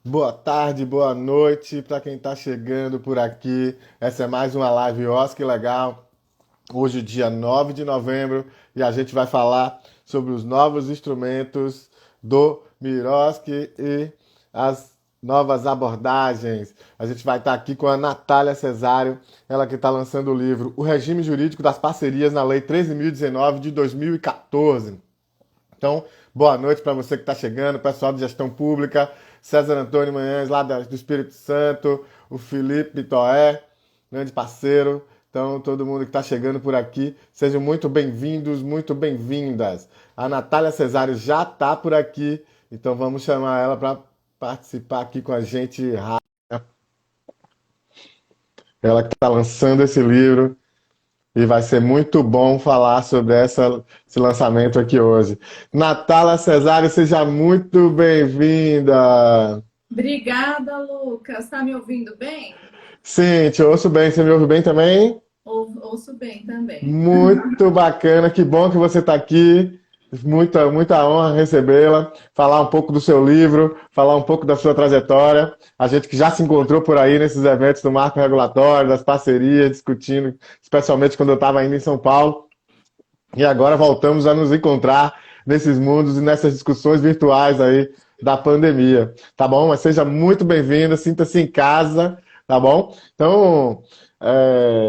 Boa tarde, boa noite para quem está chegando por aqui. Essa é mais uma live, ó, que legal. Hoje, dia 9 de novembro, e a gente vai falar sobre os novos instrumentos do Miroski e as novas abordagens. A gente vai estar aqui com a Natália Cesário, ela que está lançando o livro O Regime Jurídico das Parcerias na Lei 13.019 de 2014. Então, boa noite para você que está chegando, pessoal de gestão pública, César Antônio Manhães, lá do Espírito Santo, o Felipe Toé, grande parceiro. Então, todo mundo que está chegando por aqui, sejam muito bem-vindos, muito bem-vindas. A Natália Cesário já está por aqui, então vamos chamar ela para participar aqui com a gente. Ela que está lançando esse livro. E vai ser muito bom falar sobre esse lançamento aqui hoje. Natália Cesário, seja muito bem-vinda. Obrigada, Lucas. Tá me ouvindo bem? Sim, te ouço bem. Você me ouve bem também? Ouço bem também. Muito bacana, que bom que você está aqui. Muita honra recebê-la, falar um pouco do seu livro, falar um pouco da sua trajetória. A gente que já se encontrou por aí nesses eventos do marco regulatório, das parcerias, discutindo, especialmente quando eu estava ainda em São Paulo. E agora voltamos a nos encontrar nesses mundos e nessas discussões virtuais aí da pandemia, tá bom? Mas seja muito bem-vinda, sinta-se em casa, tá bom? Então,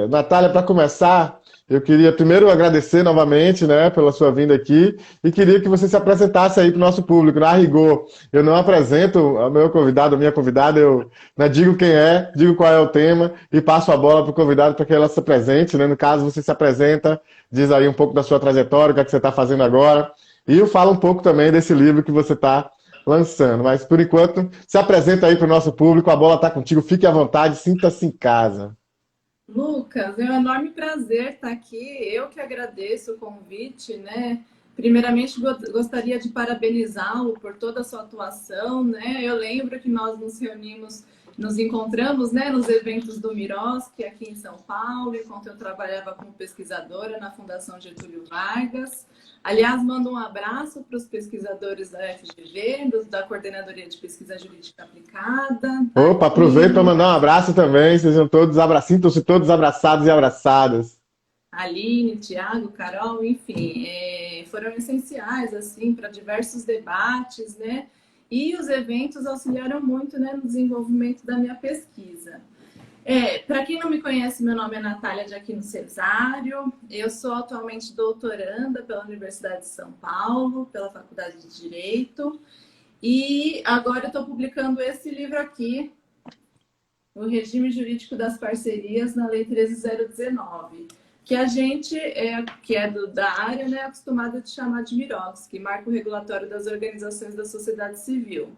Natália, para começar, eu queria primeiro agradecer novamente, né, pela sua vinda aqui e queria que você se apresentasse aí para o nosso público. Na rigor, eu não apresento o meu convidado, a minha convidada, eu, né, digo quem é, digo qual é o tema e passo a bola para o convidado para que ela se apresente, né? No caso, você se apresenta, diz aí um pouco da sua trajetória, o que é que você está fazendo agora, e eu falo um pouco também desse livro que você está lançando. Mas, por enquanto, se apresenta aí para o nosso público, a bola está contigo, fique à vontade, sinta-se em casa. Lucas, é um enorme prazer estar aqui. Eu que agradeço o convite, né? Primeiramente, gostaria de parabenizá-lo por toda a sua atuação, né? Eu lembro que nós nos reunimos, nos encontramos, né, nos eventos do Miroski aqui em São Paulo, enquanto eu trabalhava como pesquisadora na Fundação Getúlio Vargas. Aliás, mando um abraço para os pesquisadores da FGV, da Coordenadoria de Pesquisa Jurídica Aplicada, a Opa, aproveito para Aline, mandar um abraço também, sejam todos sintam-se todos abraçados e abraçadas. Aline, Tiago, Carol, enfim, foram essenciais assim para diversos debates, né? E os eventos auxiliaram muito, né, no desenvolvimento da minha pesquisa. Para quem não me conhece, meu nome é Natália de Aquino Cesário. Eu sou atualmente doutoranda pela Universidade de São Paulo, pela Faculdade de Direito. E agora eu estou publicando esse livro aqui, O Regime Jurídico das Parcerias na Lei 13.019, que a gente, que é da área, né, é acostumado a chamar de Mirovski, Marco Regulatório das Organizações da Sociedade Civil.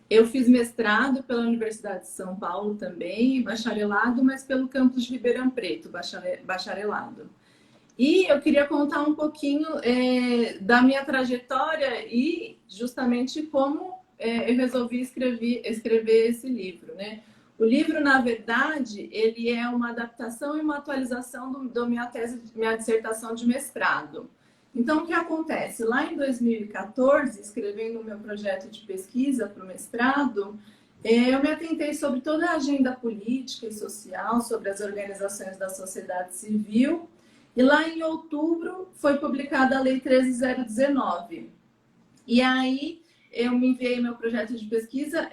Eu fiz mestrado pela Universidade de São Paulo também, bacharelado, mas pelo campus de Ribeirão Preto, bacharelado. E eu queria contar um pouquinho da minha trajetória e justamente como eu resolvi escrever esse livro, né? O livro, na verdade, ele é uma adaptação e uma atualização do minha dissertação de mestrado. Então, o que acontece? Lá em 2014, escrevendo o meu projeto de pesquisa para o mestrado, eu me atentei sobre toda a agenda política e social, sobre as organizações da sociedade civil, e lá em outubro foi publicada a Lei 13.019. E aí eu me enviei meu projeto de pesquisa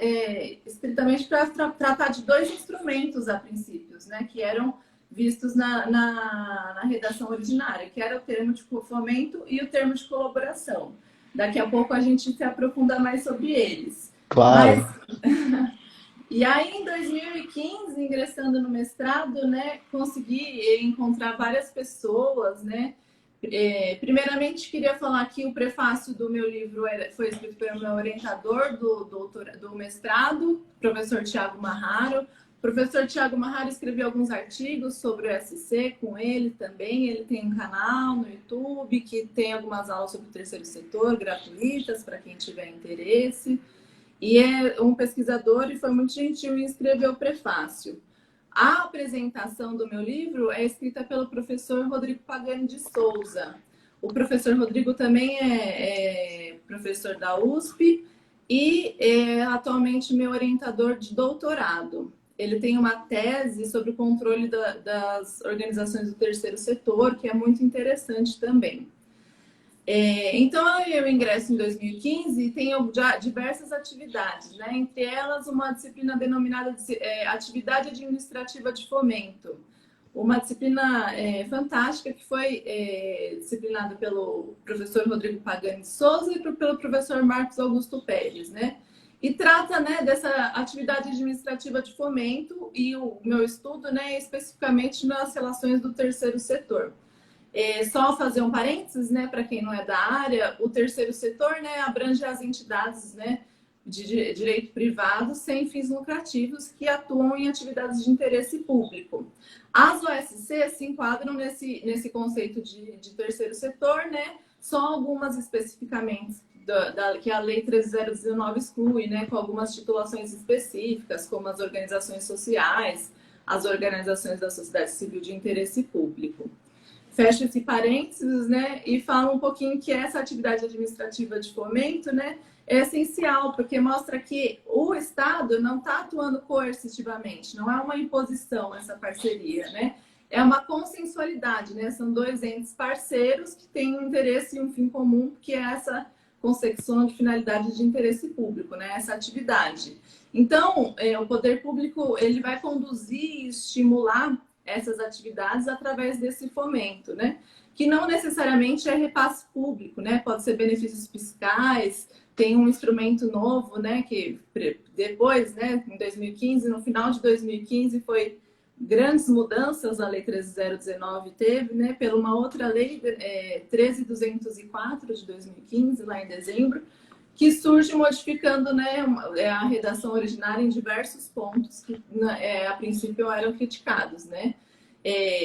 estritamente para tratar de dois instrumentos a princípios, né, que eram vistos na redação originária, que era o termo de fomento e o termo de colaboração. Daqui a pouco a gente se aprofunda mais sobre eles. Mas Claro. e aí, em 2015, ingressando no mestrado, né, consegui encontrar várias pessoas, né? Primeiramente, queria falar que o prefácio do meu livro foi escrito pelo meu orientador do mestrado, professor Tiago Marraro. O professor Tiago Marraro escreveu alguns artigos sobre o SC com ele também. Ele tem um canal no YouTube que tem algumas aulas sobre o terceiro setor, gratuitas, para quem tiver interesse. E é um pesquisador e foi muito gentil em escrever o prefácio. A apresentação do meu livro é escrita pelo professor Rodrigo Pagani de Souza. O professor Rodrigo também é professor da USP e é atualmente meu orientador de doutorado. Ele tem uma tese sobre o controle das organizações do terceiro setor, que é muito interessante também. Então, eu ingresso em 2015 e tenho já diversas atividades, né? Entre elas, uma disciplina denominada de Atividade Administrativa de Fomento. Uma disciplina fantástica que foi disciplinada pelo professor Rodrigo Pagani de Souza e pelo professor Marcos Augusto Pérez, né? E trata, né, dessa atividade administrativa de fomento e o meu estudo, né, especificamente nas relações do terceiro setor. Só fazer um parênteses, né, para quem não é da área, o terceiro setor, né, abrange as entidades, né, de direito privado sem fins lucrativos que atuam em atividades de interesse público. As OSC se enquadram nesse conceito de terceiro setor, né, só algumas especificamente que a Lei 13019 exclui, né, com algumas titulações específicas, como as organizações sociais, as organizações da sociedade civil de interesse público. Fecho esse parênteses, né, e falo um pouquinho que essa atividade administrativa de fomento, né, é essencial, porque mostra que o Estado não está atuando coercitivamente, não é uma imposição essa parceria, né, é uma consensualidade, né, são dois entes parceiros que têm um interesse e um fim comum, que é essa consecução de finalidade de interesse público, né, essa atividade. Então, o poder público, ele vai conduzir e estimular essas atividades através desse fomento, né? Que não necessariamente é repasse público, né? Pode ser benefícios fiscais, tem um instrumento novo, né? Que depois, né? Em 2015, no final de 2015, foi grandes mudanças a Lei 13019 teve, né? Pela uma outra lei, 13204 de 2015, lá em dezembro, que surge modificando, né, a redação originária em diversos pontos que, a princípio, eram criticados, né?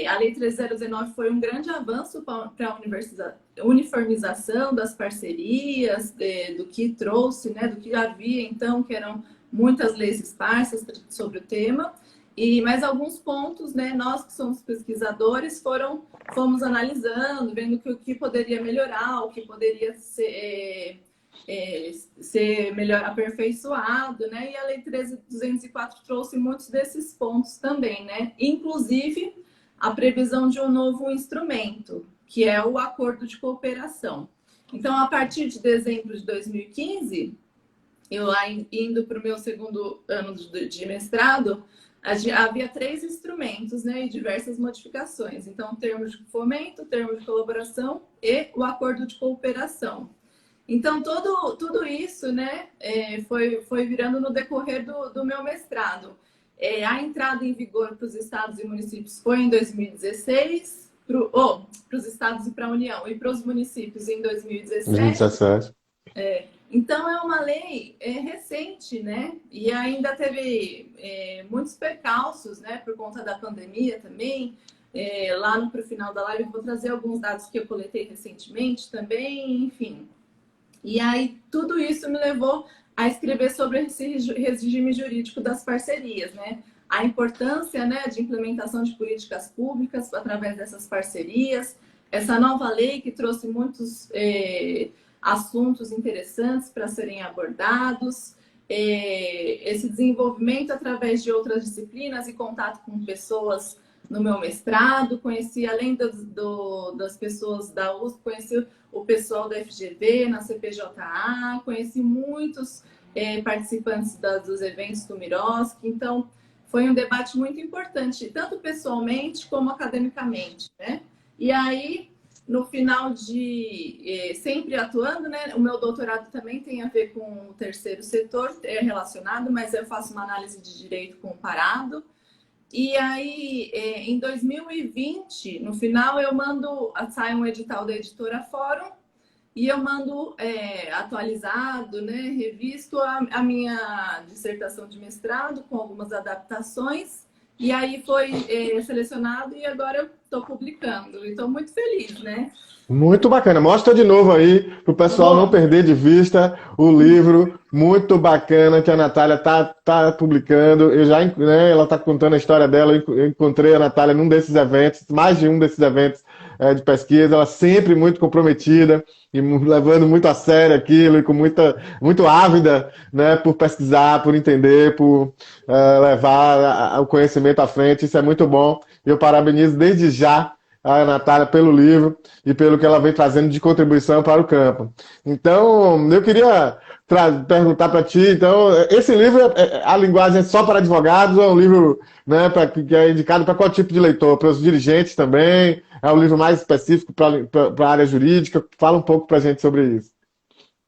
A Lei 13019 foi um grande avanço para a uniformização das parcerias, do que trouxe, né, do que havia, então, que eram muitas leis esparsas sobre o tema, e mais alguns pontos, né, nós que somos pesquisadores fomos analisando, vendo o que poderia melhorar, o que poderia ser melhor aperfeiçoado, né? E a Lei 13.204 trouxe muitos desses pontos também, né? Inclusive a previsão de um novo instrumento, que é o acordo de cooperação. Então, a partir de dezembro de 2015, eu lá indo para o meu segundo ano de mestrado, havia 3 instrumentos, né, e diversas modificações. Então, termos de fomento, termos de colaboração e o acordo de cooperação. Então, tudo isso, né, foi virando no decorrer do meu mestrado. A entrada em vigor para os estados e municípios foi em 2016, para os estados e para a União, e para os municípios em 2017. 2017. Então, é uma lei recente, né? E ainda teve muitos percalços, né, por conta da pandemia também. Lá para o final da live, eu vou trazer alguns dados que eu coletei recentemente também, enfim. E aí, tudo isso me levou a escrever sobre esse regime jurídico das parcerias, né? A importância, né, de implementação de políticas públicas através dessas parcerias, essa nova lei que trouxe muitos assuntos interessantes para serem abordados, esse desenvolvimento através de outras disciplinas e contato com pessoas no meu mestrado, conheci, além das pessoas da USP, conheci o pessoal da FGV, na CPJA, conheci muitos participantes dos eventos do Miroski, então foi um debate muito importante, tanto pessoalmente como academicamente, né? E aí, no final sempre atuando, né? O meu doutorado também tem a ver com o terceiro setor, é relacionado, mas eu faço uma análise de direito comparado. E aí, em 2020, no final, sai um edital da Editora Fórum e eu mando atualizado, né, revisto a minha dissertação de mestrado com algumas adaptações. E aí foi selecionado e agora eu estou publicando. E estou muito feliz, né? Muito bacana. Mostra de novo aí, para o pessoal não perder de vista o livro muito bacana que a Natália tá publicando. Ela está contando a história dela. Eu encontrei a Natália num desses eventos, mais de um desses eventos de pesquisa, ela sempre muito comprometida e levando muito a sério aquilo e com muito ávida, né, por pesquisar, por entender, por levar o conhecimento à frente. Isso é muito bom. Eu parabenizo desde já a Natália pelo livro e pelo que ela vem trazendo de contribuição para o campo. Então, eu queria perguntar para ti, então, esse livro, a linguagem é só para advogados ou é um livro, né, que é indicado para qual tipo de leitor? Para os dirigentes também? É um livro mais específico para a área jurídica? Fala um pouco para a gente sobre isso.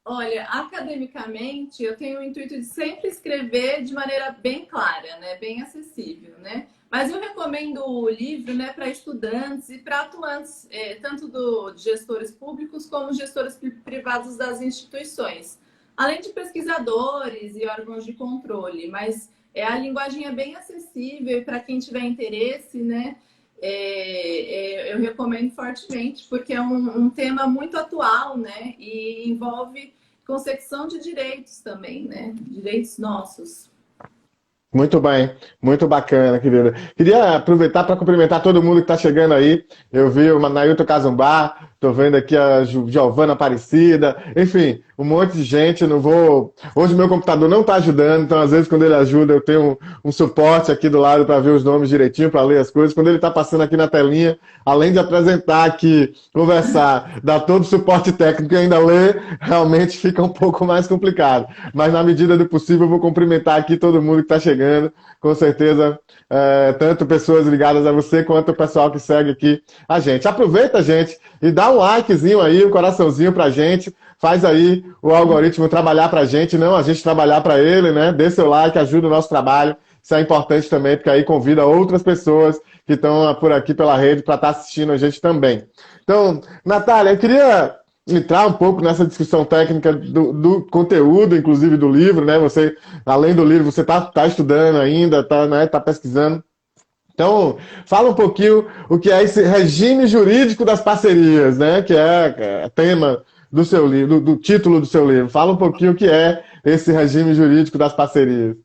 Olha, academicamente, eu tenho o intuito de sempre escrever de maneira bem clara, né? Bem acessível, né? Mas eu recomendo o livro, né, para estudantes e para atuantes, tanto de gestores públicos como gestores privados das instituições, além de pesquisadores e órgãos de controle. Mas a linguagem é bem acessível e para quem tiver interesse, né, eu recomendo fortemente, porque é um tema muito atual, né? E envolve consecução de direitos também, né? Direitos nossos. Muito bem, muito bacana, querida. Queria aproveitar para cumprimentar todo mundo que está chegando aí. Eu vi o Nailton Cazumbá, estou vendo aqui a Giovana Aparecida, enfim, um monte de gente. Não vou. Hoje meu computador não está ajudando, então às vezes quando ele ajuda eu tenho um suporte aqui do lado para ver os nomes direitinho, para ler as coisas. Quando ele está passando aqui na telinha, além de apresentar aqui, conversar, dar todo o suporte técnico e ainda ler, realmente fica um pouco mais complicado. Mas na medida do possível eu vou cumprimentar aqui todo mundo que está chegando. Com certeza, tanto pessoas ligadas a você quanto o pessoal que segue aqui a gente. Aproveita, gente, e dá um likezinho aí, um coraçãozinho pra gente. Faz aí o algoritmo trabalhar pra gente, não a gente trabalhar pra ele, né? Dê seu like, ajuda o nosso trabalho. Isso é importante também, porque aí convida outras pessoas que estão por aqui pela rede para estar assistindo a gente também. Então, Natália, eu queria entrar um pouco nessa discussão técnica do conteúdo, inclusive do livro, né? Você, além do livro, você tá estudando ainda, né, tá pesquisando. Então, fala um pouquinho o que é esse regime jurídico das parcerias, né? Que é tema do seu livro, do título do seu livro. Fala um pouquinho o que é esse regime jurídico das parcerias.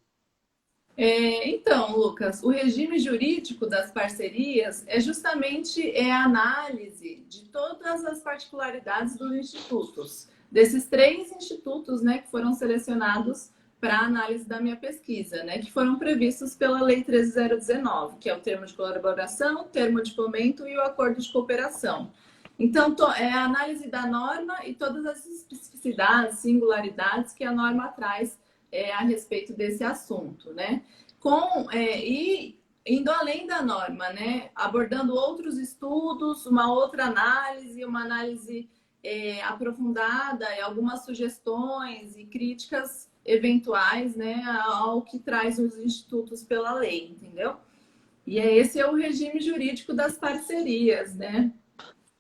Então, Lucas, o regime jurídico das parcerias é justamente a análise de todas as particularidades dos institutos, desses 3 institutos, né, que foram selecionados para análise da minha pesquisa, né, que foram previstos pela Lei 13.019, que é o termo de colaboração, o termo de fomento e o acordo de cooperação. Então, é a análise da norma e todas as especificidades, singularidades que a norma traz a respeito desse assunto, né? E indo além da norma, né? Abordando outros estudos, uma outra análise, uma análise aprofundada, e algumas sugestões e críticas eventuais, né, ao que traz os institutos pela lei, entendeu? E esse é o regime jurídico das parcerias, né?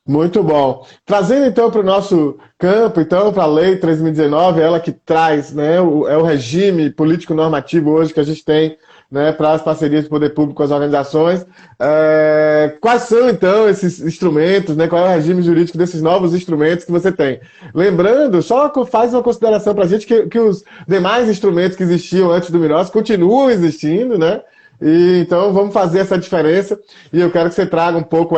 Muito bom. Trazendo então para o nosso campo, então, para a Lei 3.019, ela que traz, né, é o regime político-normativo hoje que a gente tem, né, para as parcerias de poder público com as organizações. Quais são, então, esses instrumentos, né, qual é o regime jurídico desses novos instrumentos que você tem? Lembrando, só faz uma consideração para a gente que os demais instrumentos que existiam antes do Miros continuam existindo, né? E, então, vamos fazer essa diferença e eu quero que você traga um pouco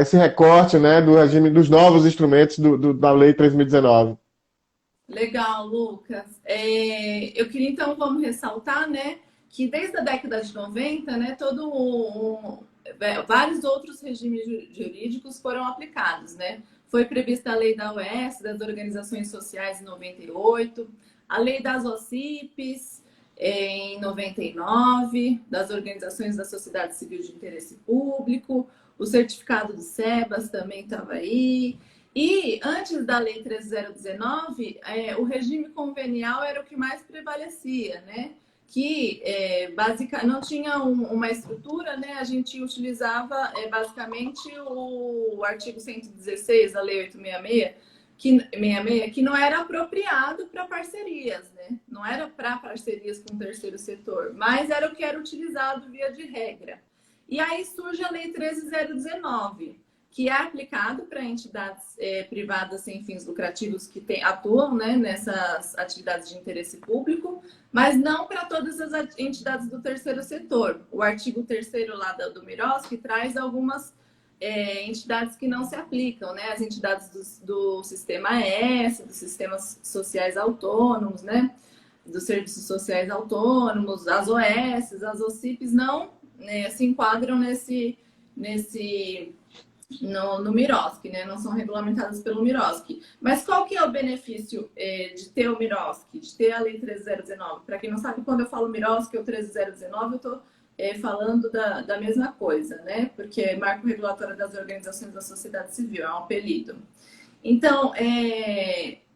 esse recorte, né, do regime dos novos instrumentos da Lei 3.019. Legal, Lucas. Eu queria, então, vamos ressaltar, né, que desde a década de 90, né, vários outros regimes jurídicos foram aplicados, né? Foi prevista a lei da OS, das organizações sociais, em 98, a lei das OCIPs, em 99, das organizações da sociedade civil de interesse público, o certificado do SEBAS também estava aí. E antes da Lei 13.019, o regime convenial era o que mais prevalecia, né? Que basicamente não tinha uma estrutura, né? A gente utilizava basicamente o artigo 116 da Lei 866, que não era apropriado para parcerias, né? Não era para parcerias com o terceiro setor, mas era o que era utilizado via de regra. E aí surge a Lei 13.019, que é aplicado para entidades privadas sem fins lucrativos que atuam, né, nessas atividades de interesse público, mas não para todas as entidades do terceiro setor. O artigo 3º lá do Miros, que traz algumas entidades que não se aplicam, né? As entidades do Sistema S, dos sistemas sociais autônomos, né? Dos serviços sociais autônomos, as OS, as OCIPs não, né, se enquadram no MIROSC, né? Não são regulamentadas pelo MIROSC. Mas qual que é o benefício de ter o MIROSC, de ter a Lei 13.019? Para quem não sabe, quando eu falo MIROSC ou 13.019, eu estou falando da mesma coisa, né? Porque é Marco Regulatório das Organizações da Sociedade Civil, é um apelido. Então,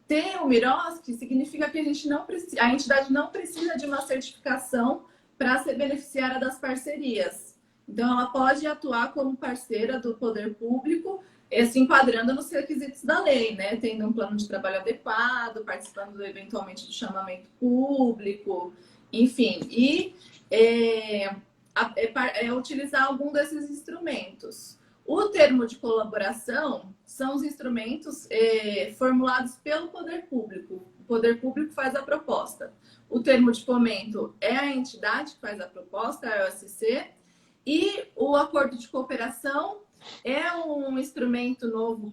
ter o MIROSC significa que a entidade não precisa de uma certificação para ser beneficiária das parcerias. Então, ela pode atuar como parceira do poder público, se enquadrando nos requisitos da lei, né? Tendo um plano de trabalho adequado, participando eventualmente do chamamento público, enfim. E utilizar algum desses instrumentos. O termo de colaboração são os instrumentos formulados pelo poder público. O poder público faz a proposta. O termo de fomento é a entidade que faz a proposta, a OSC, e o acordo de cooperação é um instrumento novo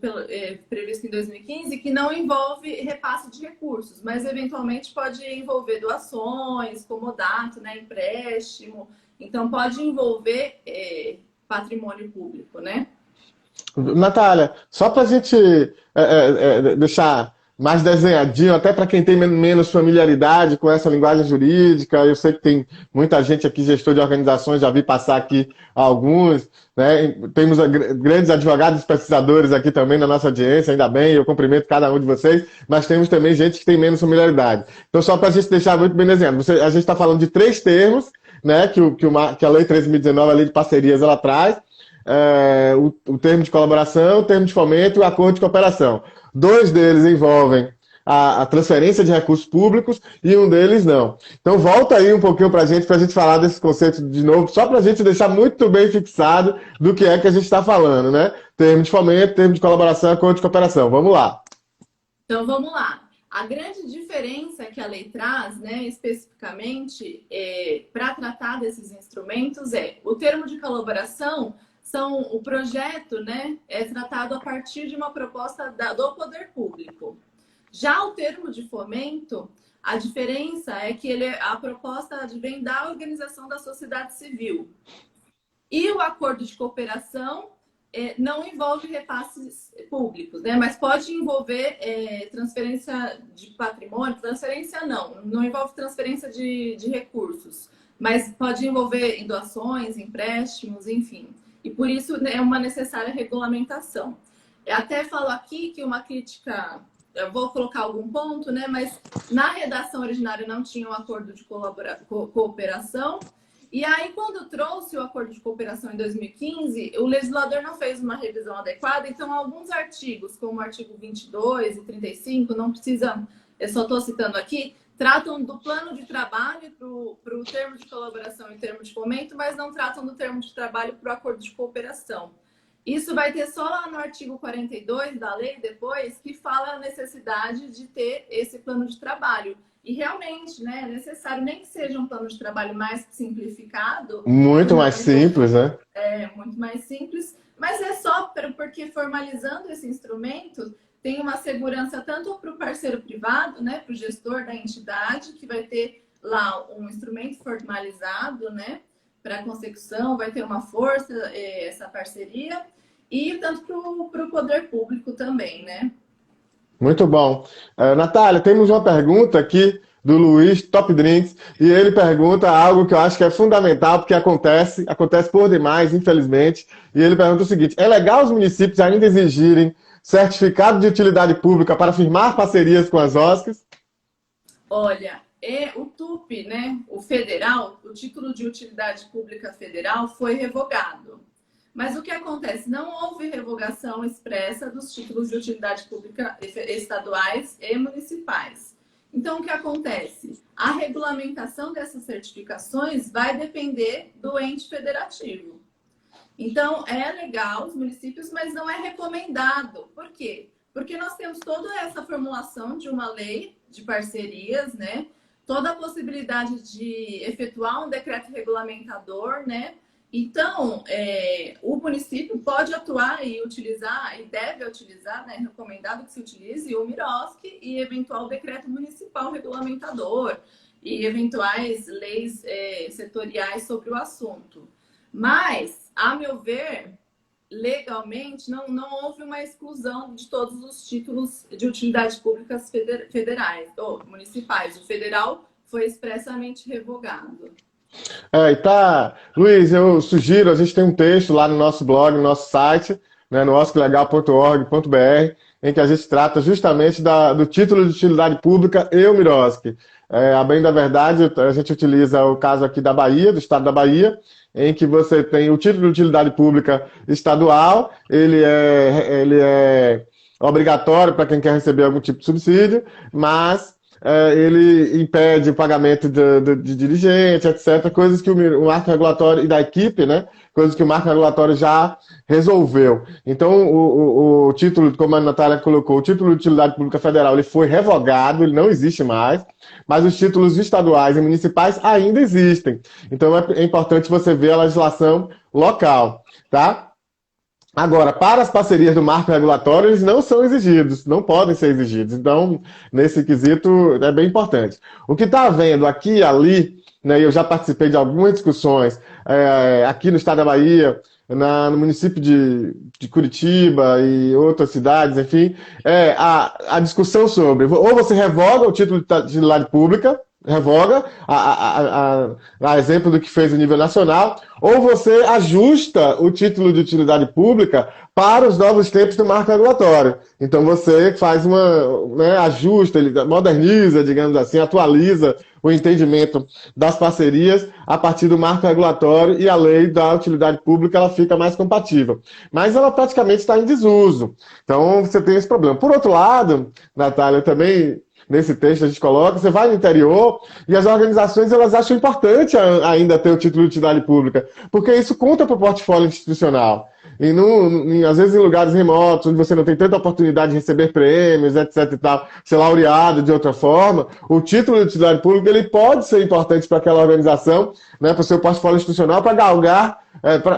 previsto em 2015 que não envolve repasse de recursos, mas eventualmente pode envolver doações, comodato, né, empréstimo. Então pode envolver patrimônio público, né? Natália, só para a gente deixar mais desenhadinho, até para quem tem menos familiaridade com essa linguagem jurídica, eu sei que tem muita gente aqui, gestor de organizações, já vi passar aqui alguns, né? Temos grandes advogados e pesquisadores aqui também na nossa audiência, ainda bem, eu cumprimento cada um de vocês, mas temos também gente que tem menos familiaridade. Então, só para a gente deixar muito bem desenhado, a gente está falando de 3 termos, né, que a Lei 13.019, a Lei de Parcerias, ela traz, o termo de colaboração, o termo de fomento e o acordo de cooperação. 2 deles envolvem a transferência de recursos públicos e um deles não. Então volta aí um pouquinho para a gente falar desse conceito de novo, só para a gente deixar muito bem fixado do que é que a gente está falando, né? Termo de fomento, termo de colaboração, acordo de cooperação. Vamos lá. Então vamos lá. A grande diferença que a lei traz, né, especificamente, para tratar desses instrumentos o termo de colaboração o projeto, né, é tratado a partir de uma proposta do poder público. Já o termo de fomento, a diferença é que a proposta advém da organização da sociedade civil. E o acordo de cooperação não envolve repasses públicos, né? Mas pode envolver transferência de patrimônio, transferência não envolve transferência de recursos, mas pode envolver doações, empréstimos, enfim. E por isso é uma necessária regulamentação. Eu até falo aqui que uma crítica, eu vou colocar algum ponto, né? Mas na redação originária não tinha um acordo de cooperação. E aí, quando trouxe o acordo de cooperação em 2015, o legislador não fez uma revisão adequada, então alguns artigos, como o artigo 22 e 35, não precisa, eu só estou citando aqui, tratam do plano de trabalho para o termo de colaboração e termo de fomento, mas não tratam do termo de trabalho para o acordo de cooperação. Isso vai ter só lá no artigo 42 da lei, depois, que fala a necessidade de ter esse plano de trabalho. E realmente, né, é necessário, nem que seja um plano de trabalho mais simplificado. Muito mais simples, né? Muito mais simples. Mas é só porque formalizando esse instrumento, tem uma segurança tanto para o parceiro privado, né, para o gestor da entidade, que vai ter lá um instrumento formalizado, né, para a consecução, vai ter uma força essa parceria, e tanto para o poder público também, né? Muito bom. Natália, temos uma pergunta aqui do Luiz Top Drinks, e ele pergunta algo que eu acho que é fundamental, porque acontece por demais, infelizmente, e ele pergunta o seguinte: é legal os municípios ainda exigirem certificado de utilidade pública para firmar parcerias com as OSCs? Olha, o TUP, né, o federal, o título de utilidade pública federal foi revogado. Mas o que acontece? Não houve revogação expressa dos títulos de utilidade pública estaduais e municipais. Então, o que acontece? A regulamentação dessas certificações vai depender do ente federativo. Então, é legal os municípios, mas não é recomendado. Por quê? Porque nós temos toda essa formulação de uma lei de parcerias, né? Toda a possibilidade de efetuar um decreto regulamentador, né? Então, o município pode atuar e utilizar, e deve utilizar, né, recomendado que se utilize o MIROSC e eventual decreto municipal regulamentador e eventuais leis setoriais sobre o assunto. Mas, a meu ver, legalmente, não houve uma exclusão de todos os títulos de utilidade públicas federais ou municipais. O federal foi expressamente revogado. E tá, Luiz, eu sugiro, a gente tem um texto lá no nosso blog, no nosso site, né, no osclegal.org.br, em que a gente trata justamente do título de utilidade pública e o MIROSC. A bem da verdade, a gente utiliza o caso aqui da Bahia, do estado da Bahia, em que você tem o título de utilidade pública estadual, ele é obrigatório para quem quer receber algum tipo de subsídio, mas ele impede o pagamento de dirigente, etc., coisas que o marco regulatório e da equipe, né? Coisas que o marco regulatório já resolveu. Então, o título, como a Natália colocou, o título de utilidade pública federal, ele foi revogado, ele não existe mais, mas os títulos estaduais e municipais ainda existem. Então, é importante você ver a legislação local, tá? Agora, para as parcerias do marco regulatório, eles não são exigidos, não podem ser exigidos. Então, nesse quesito, é bem importante. O que está havendo aqui e ali, né, eu já participei de algumas discussões aqui no estado da Bahia, no município de Curitiba e outras cidades, enfim, a discussão sobre ou você revoga o título de utilidade pública, revoga, a exemplo do que fez o nível nacional, ou você ajusta o título de utilidade pública para os novos tempos do marco regulatório. Então você faz ajusta, ele moderniza, digamos assim, atualiza o entendimento das parcerias a partir do marco regulatório e a lei da utilidade pública ela fica mais compatível. Mas ela praticamente está em desuso. Então você tem esse problema. Por outro lado, Natália, também nesse texto a gente coloca, você vai no interior e as organizações elas acham importante ainda ter o título de utilidade pública, porque isso conta para o portfólio institucional. E às vezes em lugares remotos, onde você não tem tanta oportunidade de receber prêmios, etc e tal, ser laureado de outra forma, o título de utilidade pública ele pode ser importante para aquela organização, né, para o seu portfólio institucional, para galgar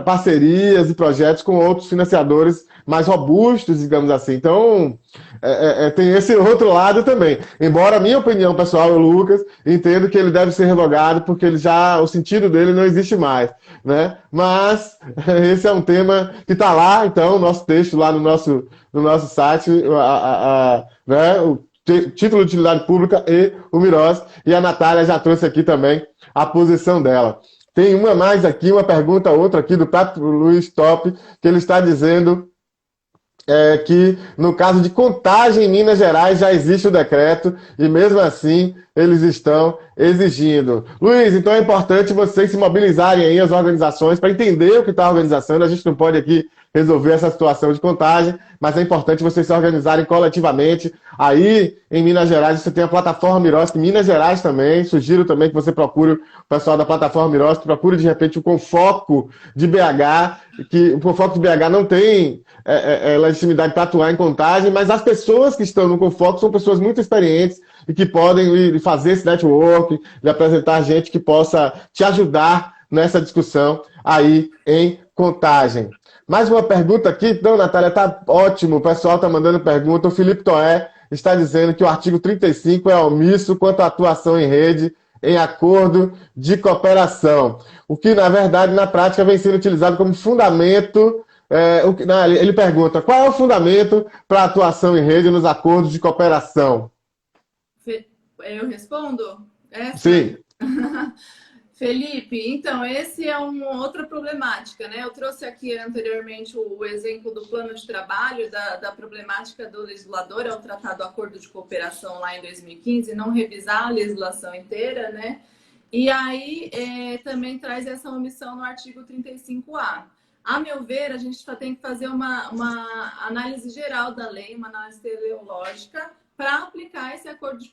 parcerias e projetos com outros financiadores mais robustos, digamos assim. Então, tem esse outro lado também. Embora a minha opinião pessoal, o Lucas, entendo que ele deve ser revogado porque o sentido dele não existe mais, né? Mas esse é um tema que está lá, então, nosso texto lá no nosso site, né? O título de utilidade pública e o MIROSC, e a Natália já trouxe aqui também a posição dela. Tem uma mais aqui, uma pergunta, outra aqui do Pato Luiz Top, que ele está dizendo que no caso de Contagem em Minas Gerais já existe o decreto e mesmo assim eles estão exigindo. Luiz, então é importante vocês se mobilizarem aí as organizações para entender o que está organizando. A gente não pode aqui resolver essa situação de Contagem, mas é importante vocês se organizarem coletivamente. Aí, em Minas Gerais, você tem a plataforma MIROSC, Minas Gerais também. Sugiro também que você procure o pessoal da plataforma MIROSC, procure de repente o Confoco de BH, que o Confoco de BH não tem legitimidade para atuar em Contagem, mas as pessoas que estão no Confoco são pessoas muito experientes e que podem fazer esse network, lhe apresentar gente que possa te ajudar nessa discussão aí em Contagem. Mais uma pergunta aqui. Não, Natália, tá ótimo. O pessoal tá mandando pergunta. O Felipe Toé está dizendo que o artigo 35 é omisso quanto à atuação em rede em acordo de cooperação. O que, na verdade, na prática, vem sendo utilizado como fundamento. Ele pergunta, qual é o fundamento para a atuação em rede nos acordos de cooperação? Eu respondo? Sim. Felipe, então, esse é uma outra problemática, né? Eu trouxe aqui anteriormente o exemplo do plano de trabalho, da problemática do legislador ao tratar do acordo de cooperação lá em 2015, não revisar a legislação inteira, né? E aí também traz essa omissão no artigo 35A. A meu ver, a gente tem que fazer uma análise geral da lei, uma análise teleológica, para aplicar esse acordo de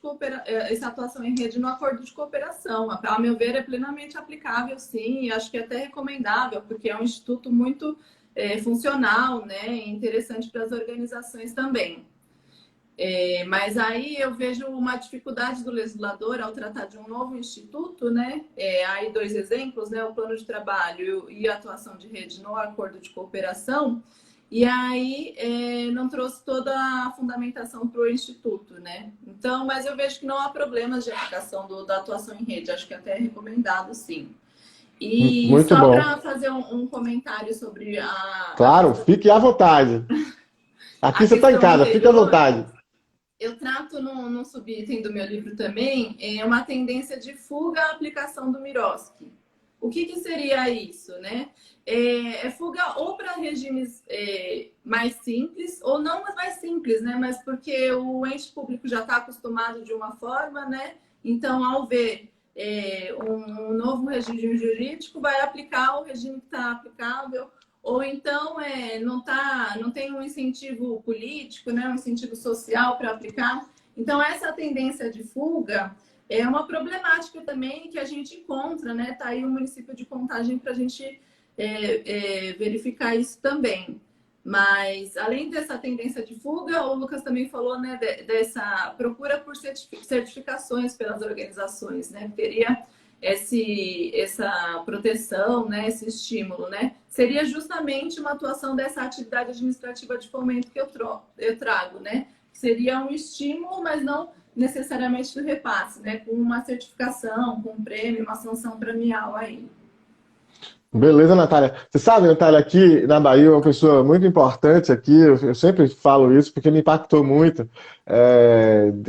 essa atuação em rede no acordo de cooperação. A meu ver, é plenamente aplicável, sim, e acho que é até recomendável, porque é um instituto muito funcional, né, e interessante para as organizações também. Mas aí eu vejo uma dificuldade do legislador ao tratar de um novo instituto, né? Aí dois exemplos, né? O plano de trabalho e a atuação de rede no acordo de cooperação. E aí não trouxe toda a fundamentação para o instituto, né? Então, mas eu vejo que não há problemas de aplicação da atuação em rede. Acho que até é recomendado, sim. E Muito só bom. para fazer um comentário sobre Claro, fique à vontade. a Aqui você está em questão casa, fique à anterior. vontade. Eu trato num subitem do meu livro também uma tendência de fuga à aplicação do Miroski. O que seria isso, né? Fuga ou para regimes mais simples, ou não mais simples, né? Mas porque o ente público já está acostumado de uma forma, né? Então, ao ver um novo regime jurídico, vai aplicar o regime que está aplicável, ou então não tem um incentivo político, né, um incentivo social para aplicar. Então, essa tendência de fuga é uma problemática também que a gente encontra, né? Está aí o município de Contagem para a gente verificar isso também. Mas, além dessa tendência de fuga, o Lucas também falou, né, dessa procura por certificações pelas organizações, né? Teria essa proteção, né, esse estímulo, né? Seria justamente uma atuação dessa atividade administrativa de fomento que eu trago, né? Seria um estímulo, mas não necessariamente do repasse, né? Com uma certificação, com um prêmio, uma sanção premial aí. Beleza, Natália. Você sabe, Natália, aqui na Bahia, uma pessoa muito importante aqui, eu sempre falo isso porque me impactou muito,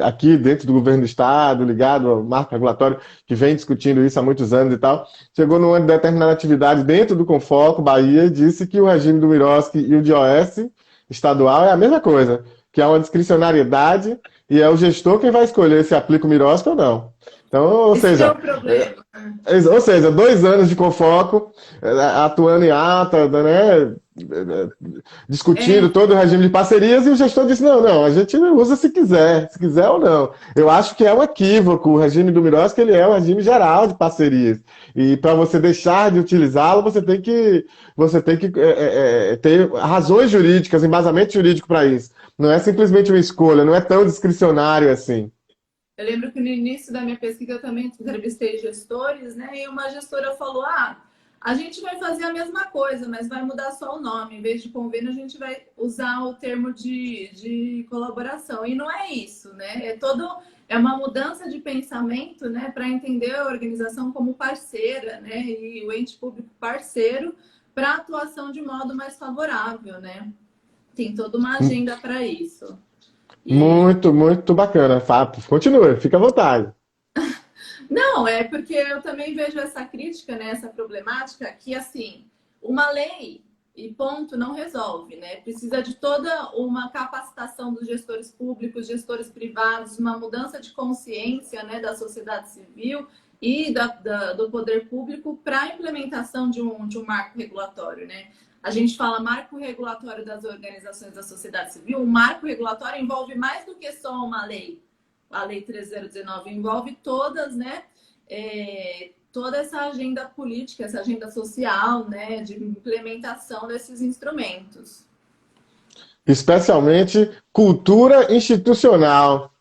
aqui dentro do governo do Estado, ligado ao marco regulatório, que vem discutindo isso há muitos anos e tal, chegou numa determinada atividade dentro do Confoco, Bahia, e disse que o regime do Miroski e o de OS estadual é a mesma coisa, que há uma discricionariedade e é o gestor quem vai escolher se aplica o Miroski ou não. Então, Esse é o problema. ou seja, 2 anos de Confoco, atuando em ata, né, discutindo É, todo o regime de parcerias, e o gestor disse, não, a gente usa se quiser ou não. Eu acho que é um equívoco, o regime do Miroski, ele é um regime geral de parcerias, e para você deixar de utilizá-lo, você tem que ter razões jurídicas, embasamento jurídico para isso. Não é simplesmente uma escolha, não é tão discricionário assim. eu lembro que no início da minha pesquisa eu também entrevistei gestores, né? E uma gestora falou: a gente vai fazer a mesma coisa, mas vai mudar só o nome. Em vez de convênio, a gente vai usar o termo de colaboração. E não é isso, né? É uma mudança de pensamento, né? Para entender a organização como parceira, né? E o ente público parceiro para atuação de modo mais favorável, né? Tem toda uma agenda para isso. E Muito, muito bacana. Continua, fica à vontade. não, é porque eu também vejo essa crítica, né, essa problemática, que assim, uma lei e ponto não resolve, né? Precisa de toda uma capacitação dos gestores públicos, gestores privados, uma mudança de consciência, né, da sociedade civil e do poder público para a implementação de um marco regulatório, né? A gente fala marco regulatório das organizações da sociedade civil, o marco regulatório envolve mais do que só uma lei. A Lei 3019 envolve todas, né? Toda essa agenda política, essa agenda social, né? De implementação desses instrumentos. Especialmente cultura institucional.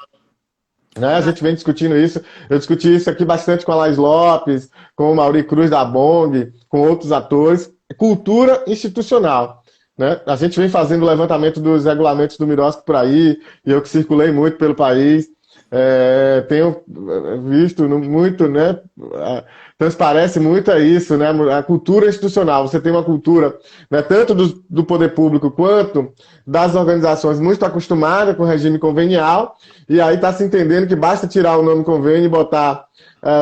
Né? A gente Exato. vem discutindo isso. Eu discuti isso aqui bastante com a Laís Lopes, com o Mauri Cruz da Bong, com outros atores. Cultura institucional. Né? A gente vem fazendo o levantamento dos regulamentos do Miroski por aí, e eu que circulei muito pelo país. Tenho visto muito, né? Transparece muito a isso, né? A cultura institucional. Você tem uma cultura, né, tanto do poder público quanto das organizações muito acostumada com o regime convenial, e aí está se entendendo que basta tirar o nome convênio e botar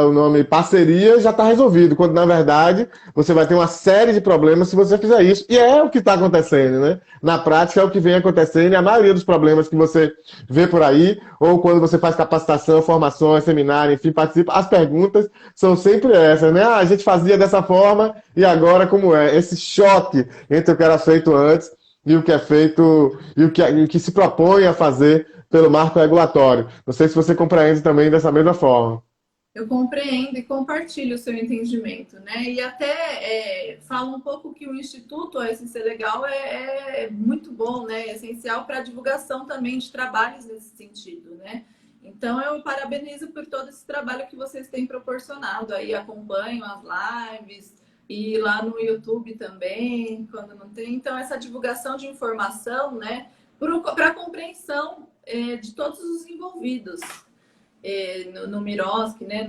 o nome parceria, já está resolvido, quando na verdade você vai ter uma série de problemas se você fizer isso, e é o que está acontecendo, né? Na prática é o que vem acontecendo, e a maioria dos problemas que você vê por aí, ou quando você faz capacitação, formações, seminário, enfim, participa, as perguntas são sempre essas, né? A gente fazia dessa forma, e agora como é? Esse choque entre o que era feito antes e o que é feito, e o que se propõe a fazer pelo marco regulatório. Não sei se você compreende também dessa mesma forma. Eu compreendo e compartilho o seu entendimento, né? E até falo um pouco que o Instituto OSC Legal é muito bom, né? É essencial para a divulgação também de trabalhos nesse sentido, né? Então, eu parabenizo por todo esse trabalho que vocês têm proporcionado. Aí acompanho as lives e lá no YouTube também, quando não tem. Então, essa divulgação de informação, né? Para a compreensão de todos os envolvidos no Mirosk, né,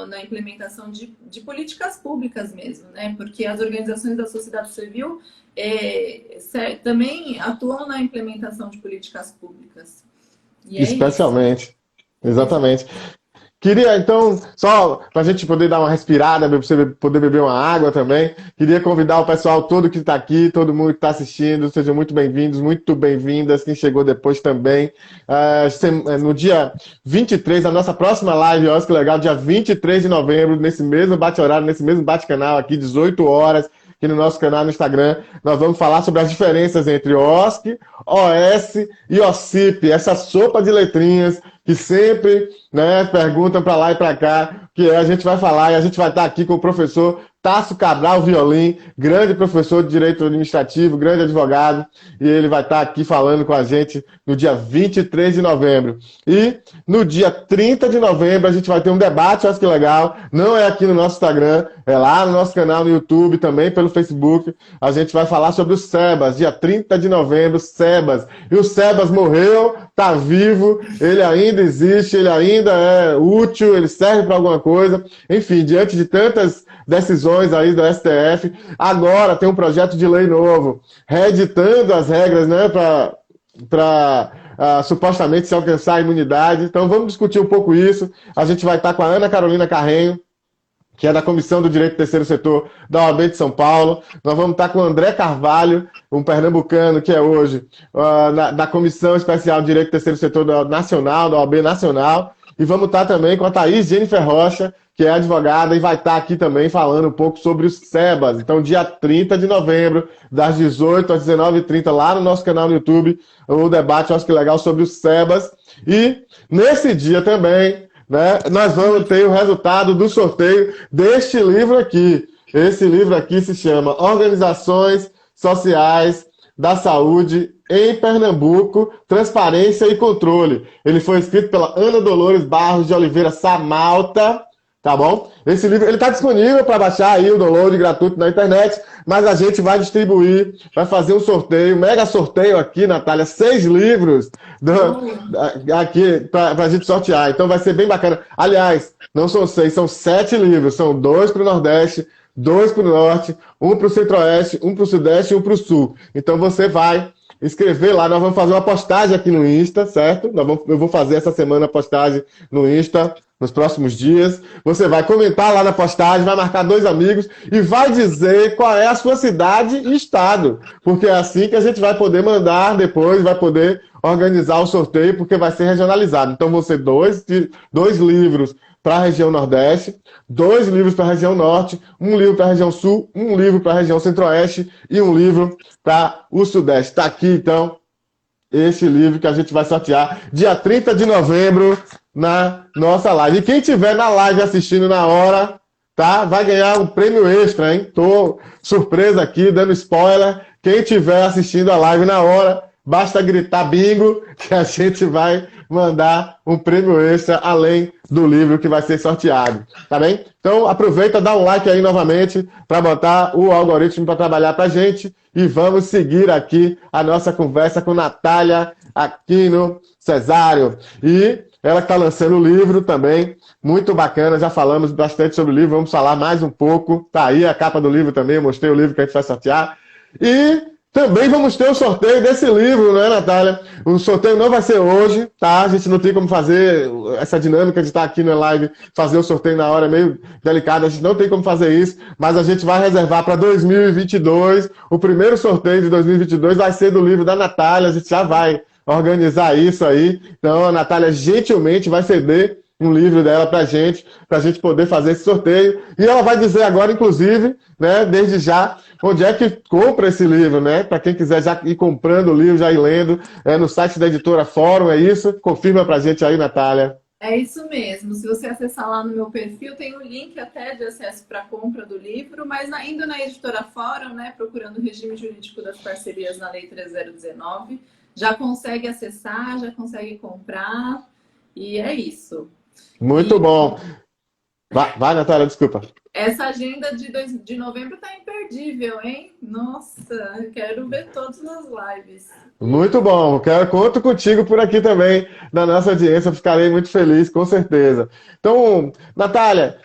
na implementação de políticas públicas mesmo, né, porque as organizações da sociedade civil também atuam na implementação de políticas públicas. E é isso. Especialmente. Exatamente. Queria, então, só para a gente poder dar uma respirada, para você poder beber uma água também, queria convidar o pessoal todo que está aqui, todo mundo que está assistindo, sejam muito bem-vindos, muito bem-vindas, quem chegou depois também. No dia 23, a nossa próxima live, olha que legal, dia 23 de novembro, nesse mesmo bate-horário, nesse mesmo bate-canal aqui, 18 horas, aqui no nosso canal no Instagram, nós vamos falar sobre as diferenças entre OSC, OS e OSCP, essa sopa de letrinhas que sempre, né, perguntam para lá e para cá, que a gente vai falar e a gente vai estar aqui com o professor Tasso Cabral Violim, grande professor de Direito Administrativo, grande advogado, e ele vai estar aqui falando com a gente no dia 23 de novembro. E no dia 30 de novembro a gente vai ter um debate, acho que legal, não é aqui no nosso Instagram, é lá no nosso canal no YouTube, também pelo Facebook, a gente vai falar sobre o SEBAS, dia 30 de novembro, SEBAS. E o SEBAS morreu, está vivo, ele ainda existe, ele ainda é útil, ele serve para alguma coisa, enfim, diante de tantas decisões aí do STF. Agora tem um projeto de lei novo, reeditando as regras, né, para supostamente se alcançar a imunidade. Então vamos discutir um pouco isso. A gente vai estar com a Ana Carolina Carrenho, que é da Comissão do Direito do Terceiro Setor da OAB de São Paulo. Nós vamos estar com o André Carvalho, um pernambucano que é hoje da Comissão Especial de Direito do Terceiro Setor Nacional, da OAB Nacional. E vamos estar também com a Thaís Jennifer Rocha, que é advogada e vai estar aqui também falando um pouco sobre os SEBAS. Então, dia 30 de novembro, das 18 às 19h30, lá no nosso canal no YouTube, o debate, eu acho que legal, sobre os SEBAS. E nesse dia também, né, nós vamos ter o resultado do sorteio deste livro aqui. Esse livro aqui se chama Organizações Sociais da Saúde em Pernambuco, Transparência e Controle. Ele foi escrito pela Ana Dolores Barros de Oliveira Samalta, tá bom? Esse livro, ele está disponível para baixar aí, o download gratuito na internet, mas a gente vai distribuir, vai fazer um sorteio, mega sorteio aqui, Natália, 6 livros aqui para a gente sortear. Então vai ser bem bacana. Aliás, não são 6, são 7 livros. São 2 para o Nordeste, 2 para o Norte, 1 para o Centro-Oeste, 1 para o Sudeste e 1 para o Sul. Então você vai escrever lá, nós vamos fazer uma postagem aqui no Insta, certo? Eu vou fazer essa semana a postagem no Insta, nos próximos dias. Você vai comentar lá na postagem, vai marcar 2 amigos e vai dizer qual é a sua cidade e estado. Porque é assim que a gente vai poder mandar depois, vai poder organizar o sorteio, porque vai ser regionalizado. Então vão ser 2 livros para a região Nordeste, 2 livros para a região Norte, 1 livro para a região Sul, 1 livro para a região Centro-Oeste e 1 livro para o Sudeste. Está aqui, então, este livro que a gente vai sortear dia 30 de novembro na nossa live. E quem tiver na live assistindo na hora, tá? Vai ganhar um prêmio extra, hein? Tô surpresa aqui, dando spoiler. Quem tiver assistindo a live na hora, basta gritar bingo que a gente vai mandar um prêmio extra além do livro que vai ser sorteado, tá bem? Então aproveita, dá um like aí novamente para botar o algoritmo para trabalhar para a gente e vamos seguir aqui a nossa conversa com Natália Aquino Cesário. E ela está lançando o livro também, muito bacana, já falamos bastante sobre o livro, vamos falar mais um pouco. Tá aí a capa do livro também, eu mostrei o livro que a gente vai sortear. E também vamos ter o sorteio desse livro, né, Natália? O sorteio não vai ser hoje, tá? A gente não tem como fazer essa dinâmica de estar aqui na live, fazer o sorteio na hora, é meio delicado, a gente não tem como fazer isso, mas a gente vai reservar para 2022. O primeiro sorteio de 2022 vai ser do livro da Natália, a gente já vai organizar isso aí. Então, a Natália gentilmente vai ceder um livro dela para a gente poder fazer esse sorteio. E ela vai dizer agora, inclusive, né, desde já, onde é que compra esse livro, né? Para quem quiser já ir comprando o livro, já ir lendo, no site da Editora Fórum, é isso? Confirma para a gente aí, Natália. É isso mesmo. Se você acessar lá no meu perfil, tem um link até de acesso para compra do livro, mas indo na editora Fórum, né, procurando o regime jurídico das parcerias na Lei 3019, já consegue acessar, já consegue comprar, e é isso. Muito E bom. Vai, Natália, desculpa. essa agenda de novembro tá imperdível, hein? Nossa, eu quero ver todas as lives. Muito bom. Conto contigo por aqui também, na nossa audiência. Eu ficarei muito feliz, com certeza. Então, Natália,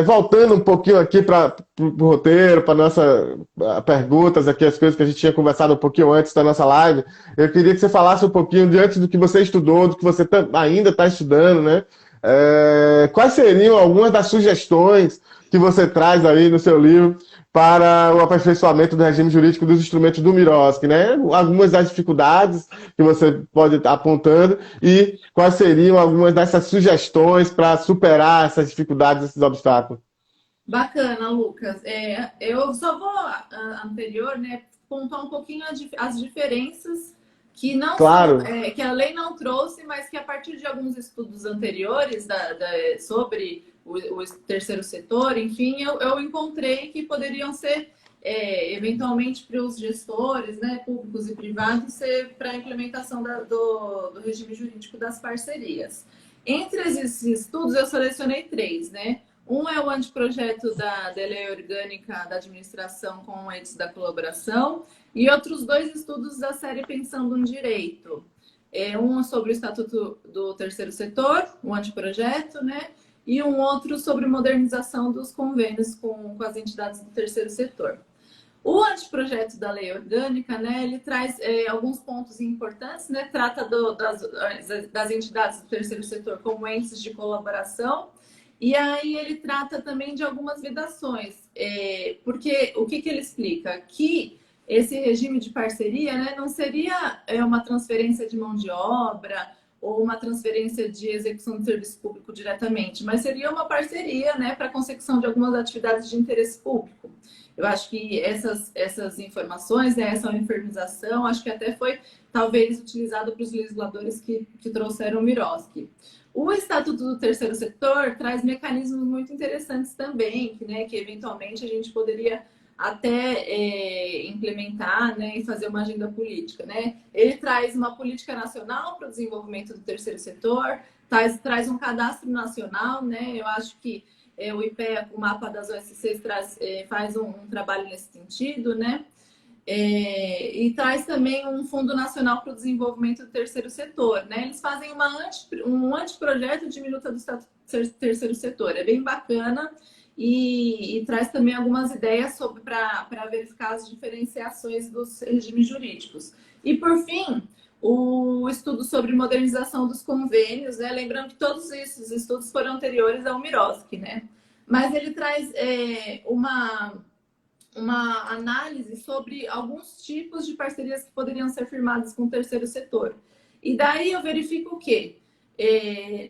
voltando um pouquinho aqui para o roteiro, para nossas perguntas aqui, as coisas que a gente tinha conversado um pouquinho antes da nossa live, eu queria que você falasse um pouquinho diante do que você estudou, do que você ainda está estudando, né? Quais seriam algumas das sugestões que você traz aí no seu livro para o aperfeiçoamento do regime jurídico dos instrumentos do Miroski, né? Algumas das dificuldades que você pode estar apontando e quais seriam algumas dessas sugestões para superar essas dificuldades, esses obstáculos. Bacana, Lucas. Eu só vou anterior, né, pontuar um pouquinho as diferenças que não são, Claro, que a lei não trouxe, mas que a partir de alguns estudos anteriores sobre o terceiro setor, enfim, eu encontrei que poderiam ser, eventualmente, para os gestores, né, públicos e privados, ser para a implementação do regime jurídico das parcerias. Entre esses estudos, eu selecionei três, né? Um é o anteprojeto da Lei Orgânica da Administração com entes da Colaboração e outros dois estudos da série Pensando no Direito. Um sobre o Estatuto do Terceiro Setor, um anteprojeto, né? E um outro sobre modernização dos convênios com as entidades do terceiro setor. O anteprojeto da lei orgânica, né, ele traz alguns pontos importantes, né, trata das entidades do terceiro setor como entes de colaboração, e aí ele trata também de algumas vedações, porque o que ele explica? Que esse regime de parceria, né, não seria uma transferência de mão de obra ou uma transferência de execução do serviço público diretamente, mas seria uma parceria, né, para a consecução de algumas atividades de interesse público. Eu acho que essas informações, né, essa uniformização, acho que até foi talvez utilizado para os legisladores que trouxeram o Miroski. O Estatuto do Terceiro Setor traz mecanismos muito interessantes também, que eventualmente a gente poderia até implementar, né, e fazer uma agenda política. Né? Ele traz uma política nacional para o desenvolvimento do terceiro setor, traz um cadastro nacional, né? Eu acho que o IPEA, o mapa das OSCs, faz um trabalho nesse sentido, né? E traz também um Fundo Nacional para o Desenvolvimento do Terceiro Setor. Né? Eles fazem um anteprojeto de minuta do Estatuto do Terceiro Setor. É bem bacana e traz também algumas ideias para verificar as diferenciações dos regimes jurídicos. E, por fim, o estudo sobre modernização dos convênios, né? Lembrando que todos esses estudos foram anteriores ao Miroski, né? Mas ele traz uma análise sobre alguns tipos de parcerias que poderiam ser firmadas com o terceiro setor. E daí eu verifico o quê?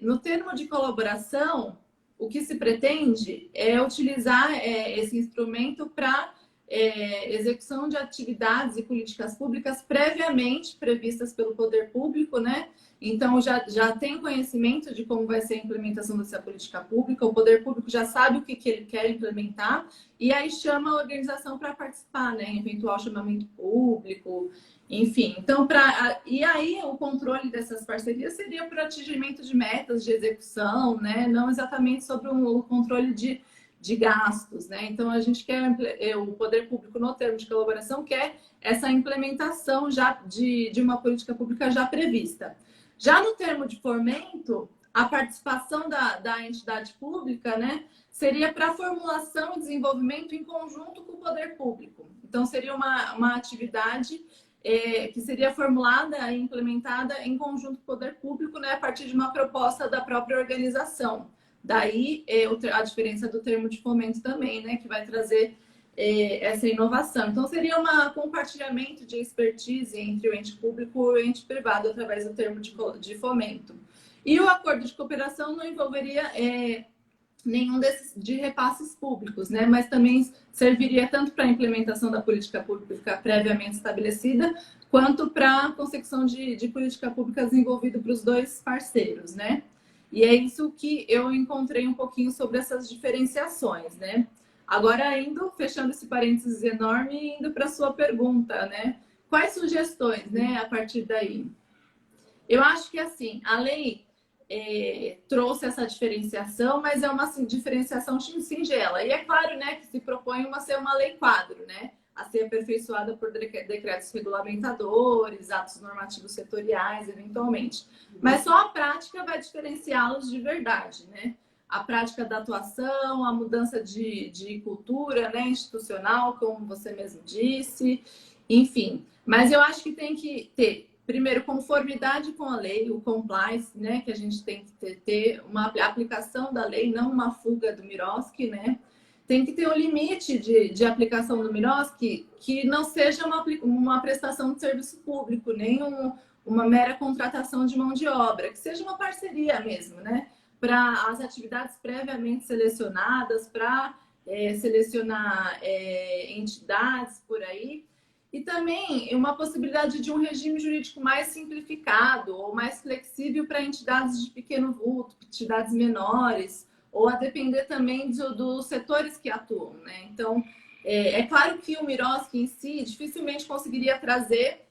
No termo de colaboração, o que se pretende é utilizar esse instrumento para execução de atividades e políticas públicas previamente previstas pelo poder público, né? Então, já tem conhecimento de como vai ser a implementação dessa política pública, o poder público já sabe o que ele quer implementar, e aí chama a organização para participar, né? Eventual chamamento público, enfim. Então, e aí o controle dessas parcerias seria por atingimento de metas de execução, né? Não exatamente sobre o controle de gastos, né? Então, a gente quer, o poder público, no termo de colaboração, quer essa implementação já de uma política pública já prevista. Já no termo de fomento, a participação da entidade pública, né, seria para formulação e desenvolvimento em conjunto com o poder público. Então, seria uma atividade que seria formulada e implementada em conjunto com o poder público, né, a partir de uma proposta da própria organização. Daí a diferença do termo de fomento também, né, que vai trazer essa inovação. Então, seria um compartilhamento de expertise entre o ente público e o ente privado através do termo de fomento. E o acordo de cooperação não envolveria nenhum desses de repasses públicos, né? Mas também serviria tanto para a implementação da política pública previamente estabelecida, quanto para a consecução de política pública desenvolvida para os dois parceiros, né? E é isso que eu encontrei um pouquinho sobre essas diferenciações, né? Agora, indo, fechando esse parênteses enorme, indo para a sua pergunta, né? Quais sugestões, né, a partir daí? Eu acho que, assim, a lei trouxe essa diferenciação, mas é uma assim, diferenciação singela. E é claro, né, que se propõe ser uma lei quadro, né? A ser aperfeiçoada por decretos regulamentadores, atos normativos setoriais, eventualmente. Mas só a prática vai diferenciá-los de verdade, né? A prática da atuação, a mudança de cultura, né, institucional, como você mesmo disse, enfim. Mas eu acho que tem que ter, primeiro, conformidade com a lei, o compliance, né, que a gente tem que ter uma aplicação da lei, não uma fuga do Miroski, né? Tem que ter um limite de aplicação do Miroski que não seja uma prestação de serviço público, nem uma mera contratação de mão de obra, que seja uma parceria mesmo, né? Para as atividades previamente selecionadas, para selecionar entidades por aí. E também uma possibilidade de um regime jurídico mais simplificado ou mais flexível para entidades de pequeno vulto, entidades menores, ou a depender também dos setores que atuam, né? Então, é claro que o Miroski em si dificilmente conseguiria trazer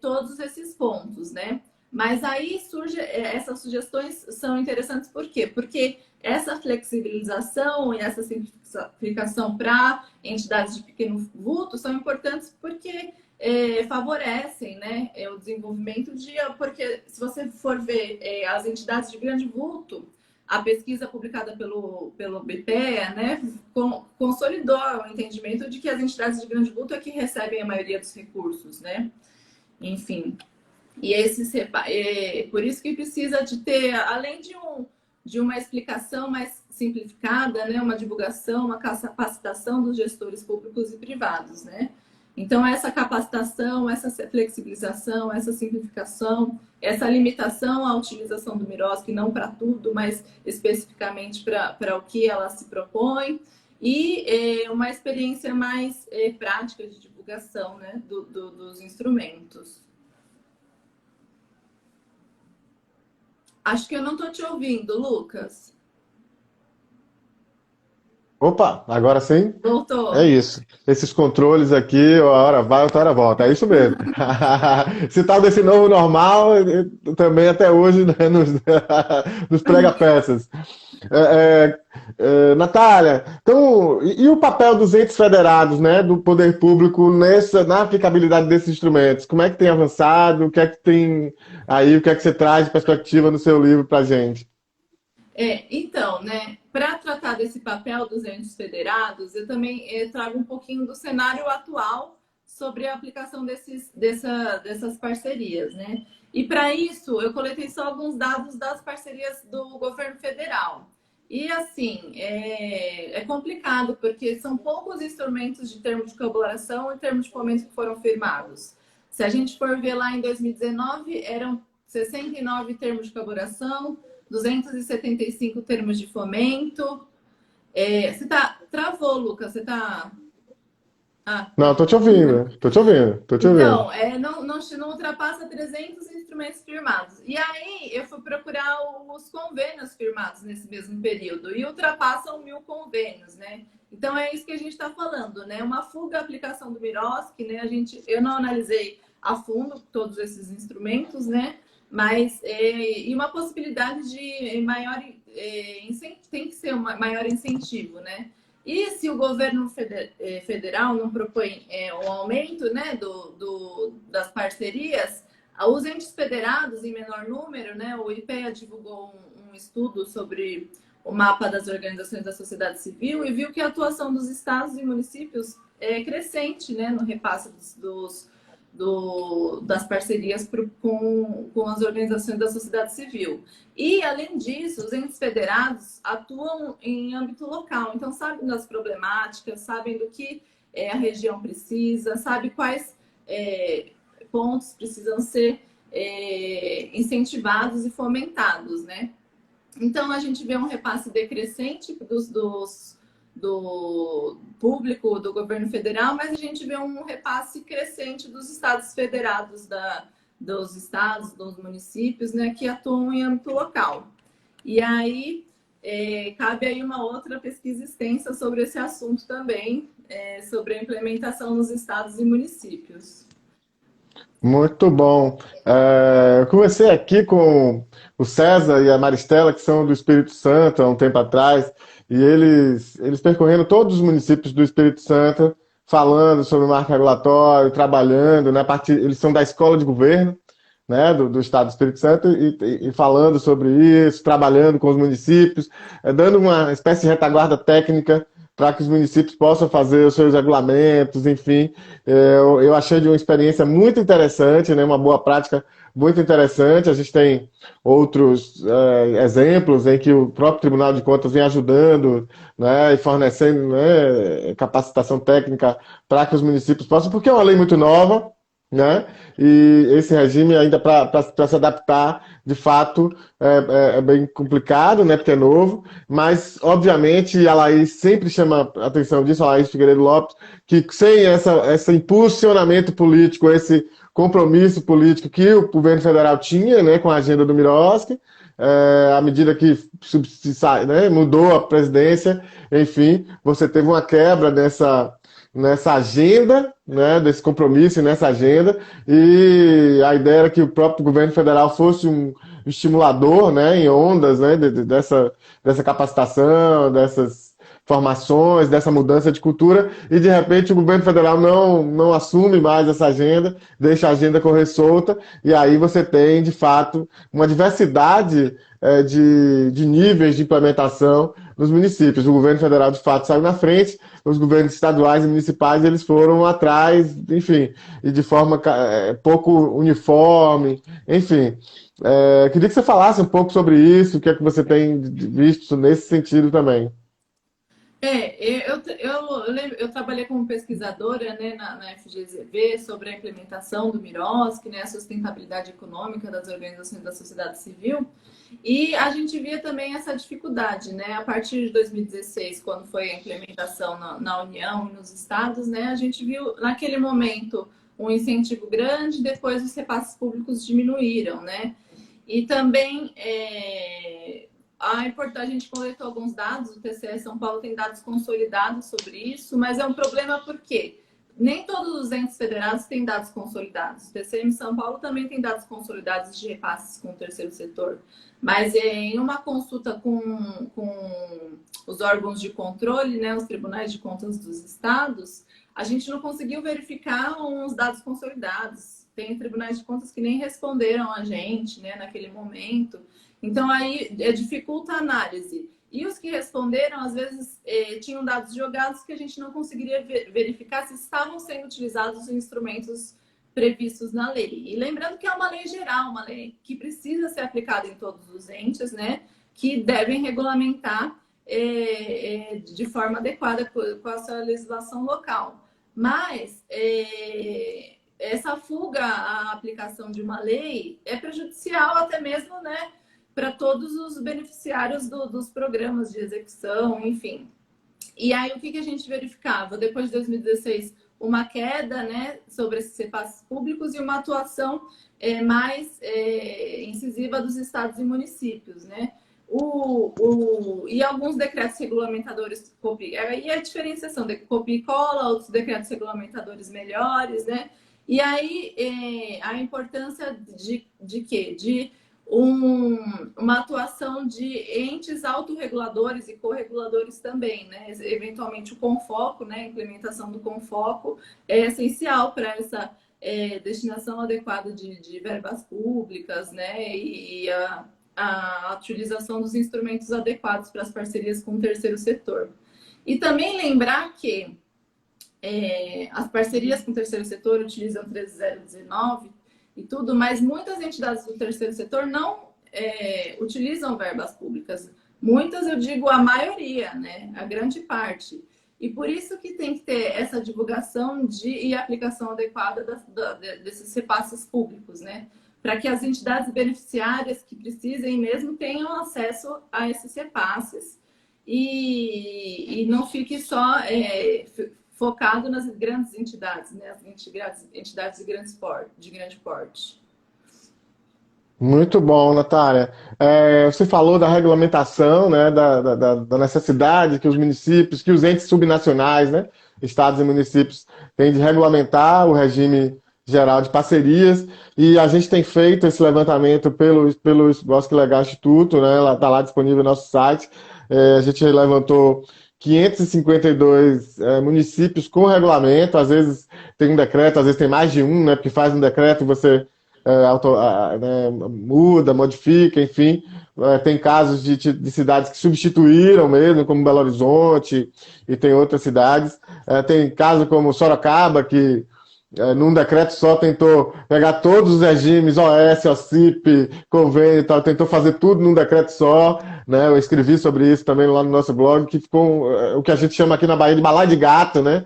todos esses pontos, né? Mas aí surge, essas sugestões são interessantes por quê? Porque essa flexibilização e essa simplificação para entidades de pequeno vulto são importantes porque favorecem, né, o desenvolvimento porque se você for ver as entidades de grande vulto, a pesquisa publicada pelo BPEA, né, consolidou o entendimento de que as entidades de grande vulto é que recebem a maioria dos recursos, né? Enfim. E por isso que precisa de ter, além de uma explicação mais simplificada, né, uma divulgação, uma capacitação dos gestores públicos e privados, né? Então, essa capacitação, essa flexibilização, essa simplificação, essa limitação à utilização do Miroski, não para tudo, mas especificamente para o que ela se propõe, e uma experiência mais prática de divulgação, né, dos instrumentos. Acho que eu não estou te ouvindo, Lucas. Opa, agora sim? É Voltou. isso. Esses controles aqui, uma hora vai, outra hora volta. É isso mesmo. Se tal desse novo normal, também até hoje, né, nos prega-peças. Natália, então, e o papel dos entes federados, né, do poder público na aplicabilidade desses instrumentos? Como é que tem avançado? O que é que tem aí? O que é que você traz de perspectiva no seu livro para a gente? Então, né, para tratar desse papel dos entes federados, eu também trago um pouquinho do cenário atual sobre a aplicação dessas parcerias, né? E para isso, eu coletei só alguns dados das parcerias do governo federal. E assim, é complicado, porque são poucos instrumentos de termo de colaboração e termo de fomento que foram firmados. Se a gente for ver lá em 2019, eram 69 termos de colaboração, 275 termos de fomento. Você tá... Travou, Lucas, você tá... Ah, Não, tá. tô te ouvindo, tô te ouvindo, tô te ouvindo. Então, não ultrapassa 300 instrumentos firmados. E aí, eu fui procurar os convênios firmados nesse mesmo período e ultrapassam 1.000 convênios, né? Então, é isso que a gente está falando, né? Uma fuga à aplicação do Miroski, né? Eu não analisei a fundo todos esses instrumentos, né? Mas, e uma possibilidade de maior, tem que ser um maior incentivo, né? E se o governo federal não propõe um aumento, né, das parcerias, os entes federados em menor número, né, o IPEA divulgou um estudo sobre o mapa das organizações da sociedade civil e viu que a atuação dos estados e municípios é crescente, né, no repasse das parcerias com as organizações da sociedade civil. E, além disso, os entes federados atuam em âmbito local, então sabem das problemáticas, sabem do que a região precisa, sabem quais pontos precisam ser incentivados e fomentados, né? Então, a gente vê um repasse decrescente do público do governo federal, mas a gente vê um repasse crescente dos estados federados, dos estados, dos municípios, né, que atuam em âmbito local. E aí, cabe aí uma outra pesquisa extensa sobre esse assunto também, sobre a implementação nos estados e municípios. Muito bom. Eu conversei aqui com o César e a Maristela, que são do Espírito Santo, há um tempo atrás, e eles percorrendo todos os municípios do Espírito Santo, falando sobre o marco regulatório, trabalhando, né? Eles são da Escola de Governo, né, do Estado do Espírito Santo, e falando sobre isso, trabalhando com os municípios, dando uma espécie de retaguarda técnica para que os municípios possam fazer os seus regulamentos, enfim. Eu achei de uma experiência muito interessante, né, uma boa prática muito interessante. A gente tem outros exemplos em que o próprio Tribunal de Contas vem ajudando, né, e fornecendo, né, capacitação técnica para que os municípios possam, porque é uma lei muito nova, né? E esse regime ainda para se adaptar, de fato, é bem complicado, né? Porque é novo, mas obviamente a Laís sempre chama a atenção disso, a Laís Figueiredo Lopes, que sem esse impulsionamento político, esse compromisso político que o governo federal tinha, né, com a agenda do Miroski, à medida que né, mudou a presidência, enfim, você teve uma quebra nessa agenda, né, desse compromisso e nessa agenda, e a ideia era que o próprio governo federal fosse um estimulador, né, em ondas, né, dessa capacitação, dessas formações, dessa mudança de cultura, e de repente o governo federal não assume mais essa agenda, deixa a agenda correr solta, e aí você tem, de fato, uma diversidade de níveis de implementação nos municípios. O governo federal, de fato, saiu na frente, os governos estaduais e municipais eles foram atrás, enfim, e de forma pouco uniforme, enfim. Queria que você falasse um pouco sobre isso, o que é que você tem visto nesse sentido também. Eu trabalhei como pesquisadora, né, na FGZV sobre a implementação do Miroski, né, a sustentabilidade econômica das organizações da sociedade civil, e a gente via também essa dificuldade, né, a partir de 2016, quando foi a implementação na União e nos estados, né, a gente viu naquele momento um incentivo grande, depois os repasses públicos diminuíram, né, e também a gente coletou alguns dados, o TCE São Paulo tem dados consolidados sobre isso, mas é um problema porque nem todos os entes federados têm dados consolidados. O TCM São Paulo também tem dados consolidados de repasses com o terceiro setor. Mas em uma consulta com os órgãos de controle, né, os tribunais de contas dos estados, a gente não conseguiu verificar uns dados consolidados. Tem tribunais de contas que nem responderam a gente, né, naquele momento. Então, aí dificulta a análise. E os que responderam, às vezes, tinham dados jogados que a gente não conseguiria verificar se estavam sendo utilizados os instrumentos previstos na lei. E lembrando que é uma lei geral, uma lei que precisa ser aplicada em todos os entes, né? Que devem regulamentar de forma adequada com a sua legislação local. Mas essa fuga à aplicação de uma lei é prejudicial até mesmo, né, para todos os beneficiários dos programas de execução, enfim. E aí, o que a gente verificava? Depois de 2016, uma queda, né, sobre esses repasses públicos e uma atuação mais incisiva dos estados e municípios, né? E alguns decretos regulamentadores, aí a diferenciação de copia e cola, outros decretos regulamentadores melhores, né? E aí a importância de quê? De uma atuação de entes autorreguladores e correguladores também, né? Eventualmente o Confoco, né? A implementação do Confoco é essencial para essa destinação adequada de verbas públicas, né? E a utilização dos instrumentos adequados para as parcerias com o terceiro setor. E também lembrar que as parcerias com o terceiro setor utilizam 13019 e tudo, mas muitas entidades do terceiro setor não utilizam verbas públicas. Muitas, eu digo a maioria, né? A grande parte. E por isso que tem que ter essa divulgação e aplicação adequada desses repasses públicos, né? Para que as entidades beneficiárias que precisem mesmo tenham acesso a esses repasses e não fique só focado nas grandes entidades, né? As entidades de grande porte. Muito bom, Natália. Você falou da regulamentação, né, da necessidade que os municípios, que os entes subnacionais, né, estados e municípios, têm de regulamentar o regime geral de parcerias, e a gente tem feito esse levantamento pelo Bosque Legal Instituto, né, está lá disponível no nosso site. A gente levantou 552 municípios com regulamento, às vezes tem um decreto, às vezes tem mais de um, né, porque faz um decreto e você né, muda, modifica, enfim. Tem casos de cidades que substituíram mesmo, como Belo Horizonte, e tem outras cidades. Tem caso como Sorocaba, que num decreto só tentou pegar todos os regimes, OS, OCIP, convênio e tal, tentou fazer tudo num decreto só, né? Eu escrevi sobre isso também lá no nosso blog, que ficou o que a gente chama aqui na Bahia de balaio de gato, né?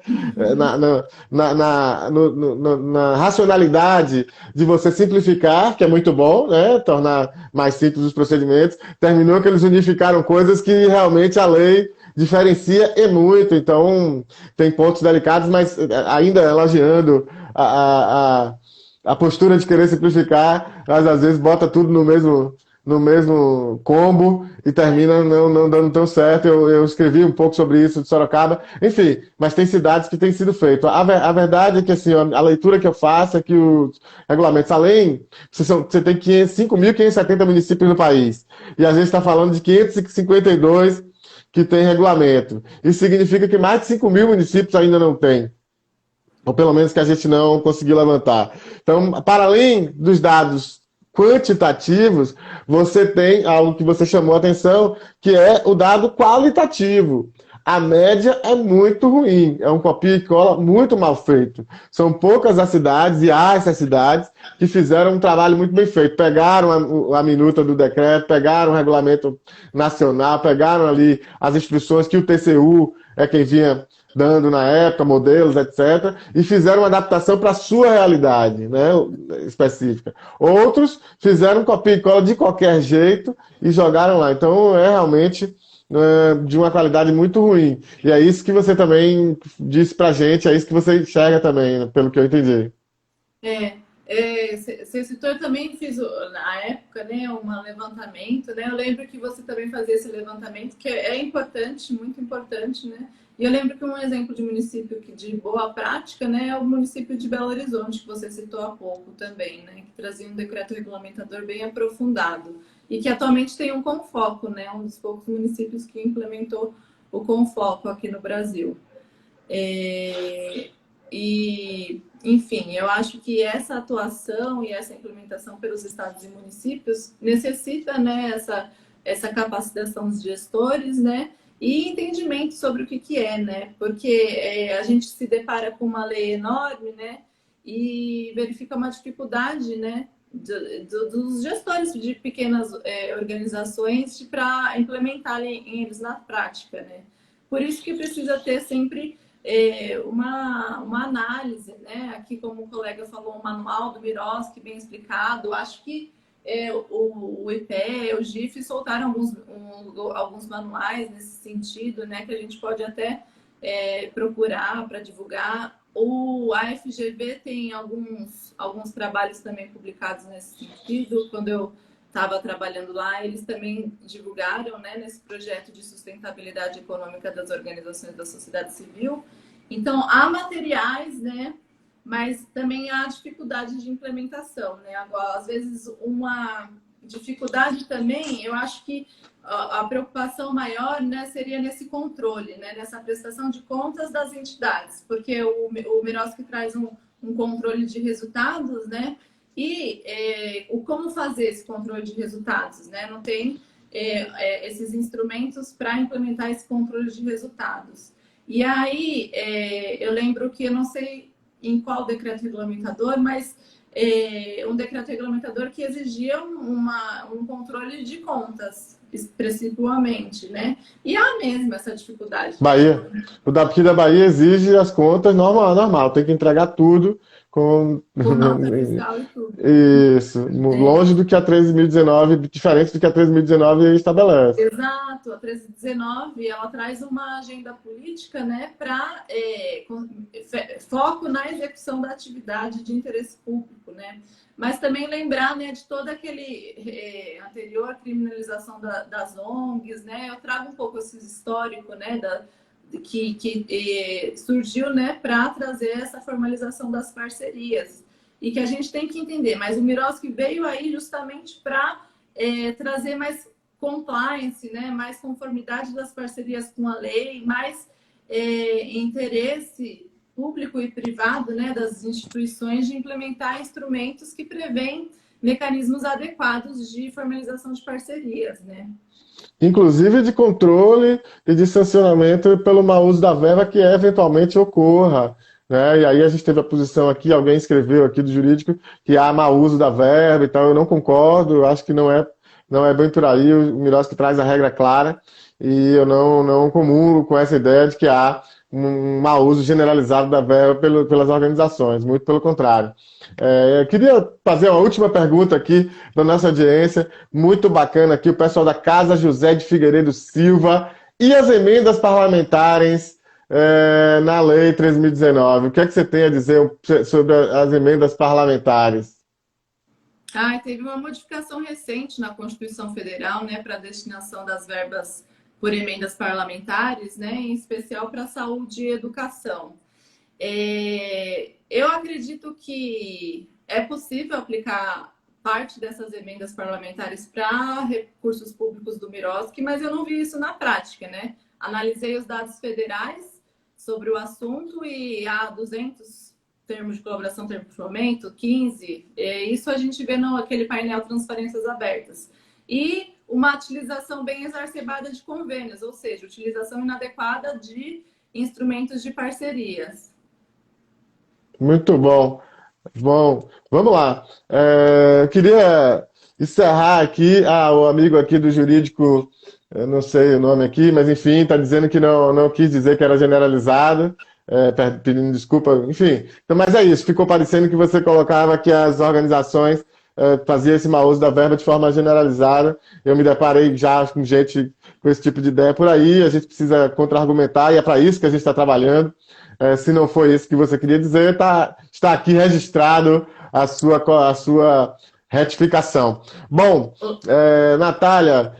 Na racionalidade de você simplificar, que é muito bom, né? Tornar mais simples os procedimentos, terminou que eles unificaram coisas que realmente a lei diferencia e muito, então tem pontos delicados, mas ainda elogiando a postura de querer simplificar, mas às vezes bota tudo no mesmo combo e termina não dando tão certo. Eu escrevi um pouco sobre isso de Sorocaba, enfim, mas tem cidades que tem sido feito. A verdade é que assim, a leitura que eu faço é que os regulamentos, além, você tem 5.570 municípios no país, e a gente está falando de 552 que tem regulamento. Isso significa que mais de 5.000 municípios ainda não têm, ou pelo menos que a gente não conseguiu levantar. Então, para além dos dados quantitativos, você tem algo que você chamou a atenção, que é o dado qualitativo. A média é muito ruim, é um copia e cola muito mal feito. São poucas as cidades, e há essas cidades, que fizeram um trabalho muito bem feito. Pegaram a minuta do decreto, pegaram o regulamento nacional, pegaram ali as instruções que o TCU é quem vinha dando na época, modelos, etc., e fizeram uma adaptação para a sua realidade, né, específica. Outros fizeram copia e cola de qualquer jeito e jogaram lá. Então, é realmente de uma qualidade muito ruim. E é isso que você também disse para a gente, é isso que você enxerga também, pelo que eu entendi. Você citou, eu também fiz na época, né, um levantamento, né? Eu lembro que você também fazia esse levantamento, que é importante, muito importante, né? E eu lembro que um exemplo de município de boa prática, né, é o município de Belo Horizonte, que você citou há pouco também, né, que trazia um decreto regulamentador bem aprofundado e que atualmente tem um Confoco, né, um dos poucos municípios que implementou o Confoco aqui no Brasil. É, e, enfim, eu acho que essa atuação e essa implementação pelos estados e municípios necessita, né, essa capacitação dos gestores, né, e entendimento sobre o que é, né, porque a gente se depara com uma lei enorme, né, e verifica uma dificuldade, né, dos gestores de pequenas organizações para implementarem eles na prática, né. Por isso que precisa ter sempre uma análise, né? Aqui, como o colega falou, um manual do Miroski bem explicado. Acho que o IPE, o GIF soltaram alguns manuais nesse sentido, né? Que a gente pode até procurar para divulgar. A FGV tem alguns trabalhos também publicados nesse sentido. Quando eu estava trabalhando lá, eles também divulgaram, né, nesse projeto de sustentabilidade econômica das organizações da sociedade civil. Então, há materiais, né, mas também há dificuldade de implementação, né? Agora, às vezes, uma dificuldade também, eu acho que a preocupação maior, né, seria nesse controle, né, nessa prestação de contas das entidades, porque o Miroski traz um controle de resultados, né? E como fazer esse controle de resultados, né? Não tem esses instrumentos para implementar esse controle de resultados. E aí, eu lembro que, eu não sei em qual decreto regulamentador, mas um decreto regulamentador que exigia um controle de contas, principalmente, né? E há mesmo essa dificuldade, né? Bahia. O daqui da Bahia exige as contas normal, normal. Tem que entregar tudo Com nota fiscal e tudo. Isso, longe do que a 13.019, diferente do que a 13.019 estabelece. Exato, a 1319 ela traz uma agenda política, né, para foco na execução da atividade de interesse público, né, mas também lembrar, né, de todo aquele anterior criminalização das ONGs, né, eu trago um pouco esse histórico, né, que surgiu, né, para trazer essa formalização das parcerias e que a gente tem que entender, mas o Miroski veio aí justamente para trazer mais compliance, né, mais conformidade das parcerias com a lei, mais interesse público e privado, né, das instituições de implementar instrumentos que prevêem mecanismos adequados de formalização de parcerias, né? Inclusive de controle e de sancionamento pelo mau uso da verba que eventualmente ocorra, né? E aí a gente teve a posição aqui, alguém escreveu aqui do jurídico que há mau uso da verba e tal, eu não concordo, eu acho que não é bem por aí, o Miroski traz a regra clara e eu não comungo com essa ideia de que há um mau uso generalizado da verba pelas organizações, muito pelo contrário. Eu queria fazer uma última pergunta aqui da nossa audiência, muito bacana aqui, o pessoal da Casa José de Figueiredo Silva e as emendas parlamentares na Lei 3.019. O que é que você tem a dizer sobre as emendas parlamentares? Teve uma modificação recente na Constituição Federal, né, para a destinação das verbas por emendas parlamentares, né, em especial para saúde e educação. Eu acredito que é possível aplicar parte dessas emendas parlamentares para recursos públicos do Miroski, mas eu não vi isso na prática, né? Analisei os dados federais sobre o assunto e há 200 termos de colaboração, termo de fomento, 15, isso a gente vê naquele painel Transparências Abertas. E uma utilização bem exacerbada de convênios, ou seja, utilização inadequada de instrumentos de parcerias. Muito bom. Bom, vamos lá. Eu queria encerrar aqui. O amigo aqui do jurídico, eu não sei o nome aqui, mas enfim, está dizendo que não quis dizer que era generalizado, pedindo desculpa, enfim. Então, mas é isso, ficou parecendo que você colocava que as organizações faziam esse mau uso da verba de forma generalizada. Eu me deparei já com gente com esse tipo de ideia por aí, a gente precisa contra-argumentar e é para isso que a gente está trabalhando. Se não foi isso que você queria dizer, está aqui registrado a sua retificação. Bom, Natália,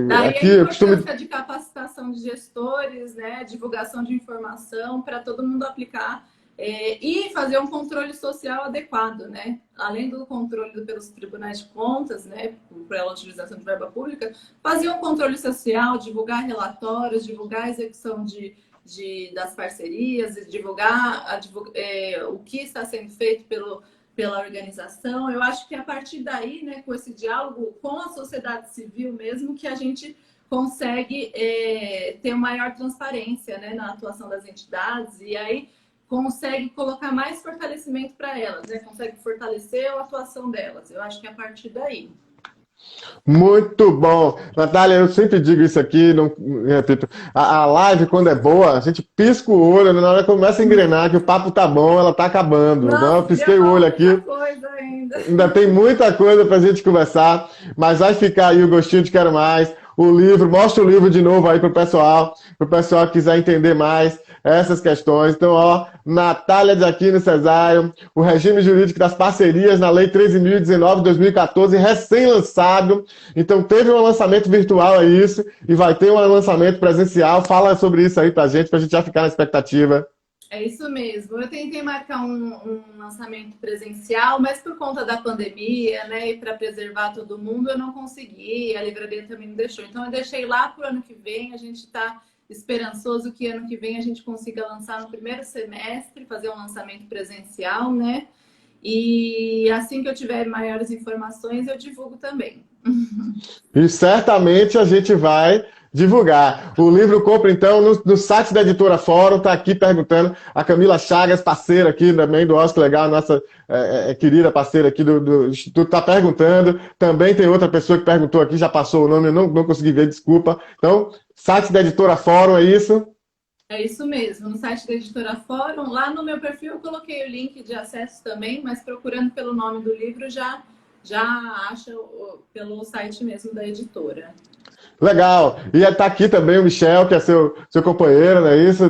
Daí aqui a eu costumo... importância de capacitação de gestores, né, divulgação de informação para todo mundo aplicar e fazer um controle social adequado, né? Além do controle pelos tribunais de contas, né, pela utilização de verba pública, fazer um controle social, divulgar relatórios, divulgar a execução das parcerias, divulgar o que está sendo feito pela organização. Eu acho que a partir daí, né, com esse diálogo com a sociedade civil mesmo, que a gente consegue ter maior transparência, né, na atuação das entidades e aí consegue colocar mais fortalecimento para elas, né, consegue fortalecer a atuação delas. Eu acho que é a partir daí. Muito bom. Natália, eu sempre digo isso aqui, não repito. A live, quando é boa, a gente pisca o olho, na hora que começa a engrenar, que o papo tá bom, ela tá acabando. Nossa, então, eu pisquei o olho aqui. Coisa ainda tem muita coisa pra gente conversar, mas vai ficar aí o gostinho de quero mais. O livro, mostra o livro de novo aí pro pessoal que quiser entender mais essas questões. Então, Natália de Aquino Cesário, o regime jurídico das parcerias na Lei 13.019 de 2014, recém-lançado. Então, teve um lançamento virtual, é isso, e vai ter um lançamento presencial. Fala sobre isso aí pra gente já ficar na expectativa. É isso mesmo. Eu tentei marcar um lançamento presencial, mas por conta da pandemia, né, e para preservar todo mundo, eu não consegui. A livraria também não deixou. Então, eu deixei lá para o ano que vem. A gente está esperançoso que ano que vem a gente consiga lançar no primeiro semestre, fazer um lançamento presencial, né? E assim que eu tiver maiores informações, eu divulgo também. E certamente a gente vai divulgar. O livro compra, então, no site da Editora Fórum, está aqui perguntando, a Camila Chagas, parceira aqui também do Oscar Legal, nossa querida parceira aqui do Instituto, está perguntando. Também tem outra pessoa que perguntou aqui, já passou o nome, eu não consegui ver, desculpa. Então, site da Editora Fórum, é isso? É isso mesmo, no site da Editora Fórum. Lá no meu perfil eu coloquei o link de acesso também, mas procurando pelo nome do livro já acha pelo site mesmo da editora. Legal. E está aqui também o Michel, que é seu companheiro, não é isso?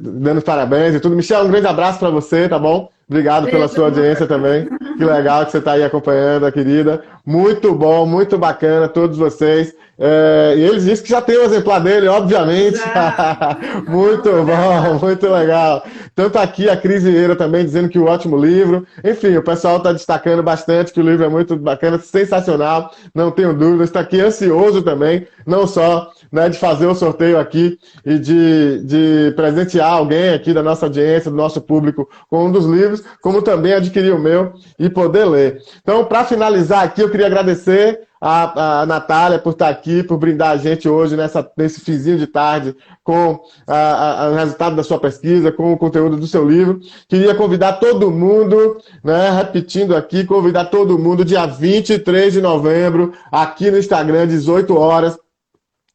Dando parabéns e tudo. Michel, um grande abraço para você, tá bom? Obrigado pela Beijo, sua audiência amor. também. Que legal que você está aí acompanhando, a querida. Muito bom, muito bacana, todos vocês. E ele disse que já tem o exemplar dele, obviamente. Já. Muito bom, Legal. muito legal. Tanto aqui a Cris Vieira também dizendo que o ótimo livro. Enfim, o pessoal está destacando bastante que o livro é muito bacana, sensacional, não tenho dúvidas. Está aqui ansioso também, não só, né, de fazer o sorteio aqui e de presentear alguém aqui da nossa audiência, do nosso público, com um dos livros, como também adquirir o meu e poder ler. Então, para finalizar aqui, eu queria agradecer a Natália por estar aqui, por brindar a gente hoje nesse finzinho de tarde com o resultado da sua pesquisa, com o conteúdo do seu livro. Queria convidar todo mundo, né, repetindo aqui, convidar todo mundo dia 23 de novembro, aqui no Instagram, 18 horas.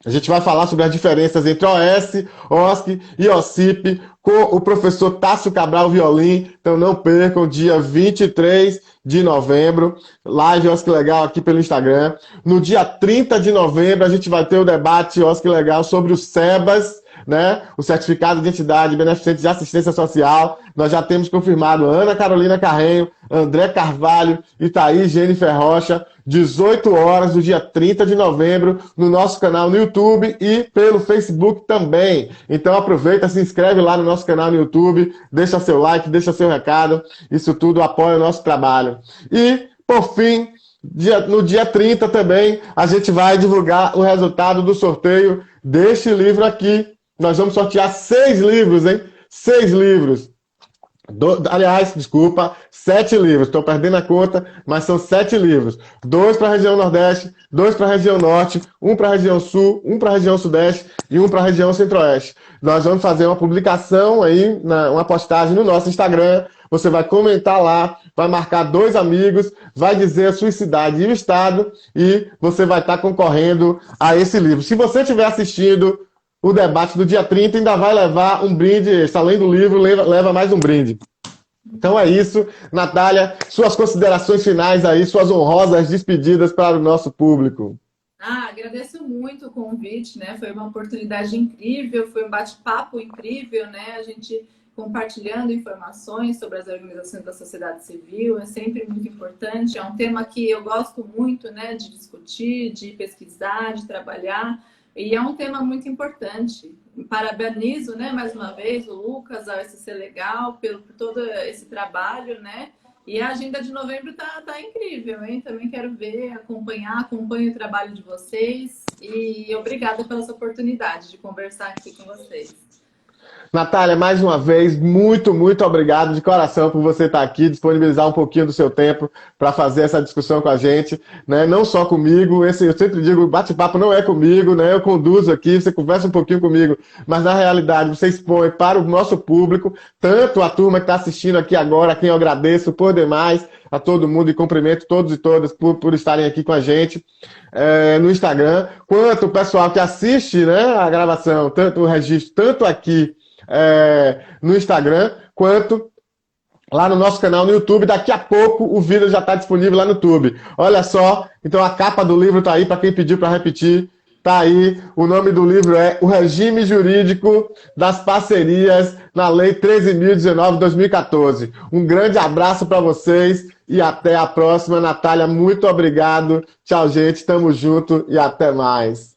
A gente vai falar sobre as diferenças entre OS, OSC e OCIP com o professor Tássio Cabral Violim. Então não percam, dia 23 de novembro, live OSC Legal aqui pelo Instagram. No dia 30 de novembro a gente vai ter o debate OSC Legal sobre o SEBAS, né? O Certificado de Entidade Beneficente de Assistência Social. Nós já temos confirmado Ana Carolina Carrenho, André Carvalho e Thaís Jennifer Rocha, 18 horas do dia 30 de novembro, no nosso canal no YouTube e pelo Facebook também. Então aproveita, se inscreve lá no nosso canal no YouTube, deixa seu like, deixa seu recado, isso tudo apoia o nosso trabalho. E, por fim, no dia 30 também, a gente vai divulgar o resultado do sorteio deste livro aqui. Nós vamos sortear 6 livros, hein? 6 livros. Aliás, desculpa, 7 livros. Estou perdendo a conta, mas são 7 livros. 2 para a região Nordeste, 2 para a região Norte, 1 para a região Sul, 1 para a região Sudeste e 1 para a região Centro-Oeste. Nós vamos fazer uma publicação aí, uma postagem no nosso Instagram. Você vai comentar lá, vai marcar 2 amigos, vai dizer a sua cidade e o estado e você vai estar concorrendo a esse livro. Se você estiver assistindo o debate do dia 30, ainda vai levar um brinde, além do livro, leva mais um brinde. Então é isso. Natália, suas considerações finais aí, suas honrosas despedidas para o nosso público. Agradeço muito o convite, né? Foi uma oportunidade incrível, foi um bate-papo incrível, né? A gente compartilhando informações sobre as organizações da sociedade civil, é sempre muito importante. É um tema que eu gosto muito, né, de discutir, de pesquisar, de trabalhar. E é um tema muito importante. Parabenizo, né, mais uma vez, o Lucas, a OSC Legal, por todo esse trabalho, né? E a agenda de novembro tá incrível, hein? Também quero ver, acompanho o trabalho de vocês. E obrigada pela essa oportunidade de conversar aqui com vocês. Natália, mais uma vez, muito, muito obrigado de coração por você estar aqui, disponibilizar um pouquinho do seu tempo para fazer essa discussão com a gente, né? Não só comigo, eu sempre digo, bate-papo não é comigo, né? Eu conduzo aqui, você conversa um pouquinho comigo, mas na realidade você expõe para o nosso público, tanto a turma que está assistindo aqui agora, a quem eu agradeço por demais, a todo mundo e cumprimento todos e todas por estarem aqui com a gente no Instagram, quanto o pessoal que assiste, né, a gravação, tanto o registro, tanto aqui no Instagram, quanto lá no nosso canal no YouTube. Daqui a pouco o vídeo já está disponível lá no YouTube. Olha só, então a capa do livro está aí, para quem pediu para repetir, está aí. O nome do livro é O Regime Jurídico das Parcerias na Lei 13.019/2014. Um grande abraço para vocês e até a próxima. Natália, muito obrigado. Tchau, gente. Tamo junto e até mais.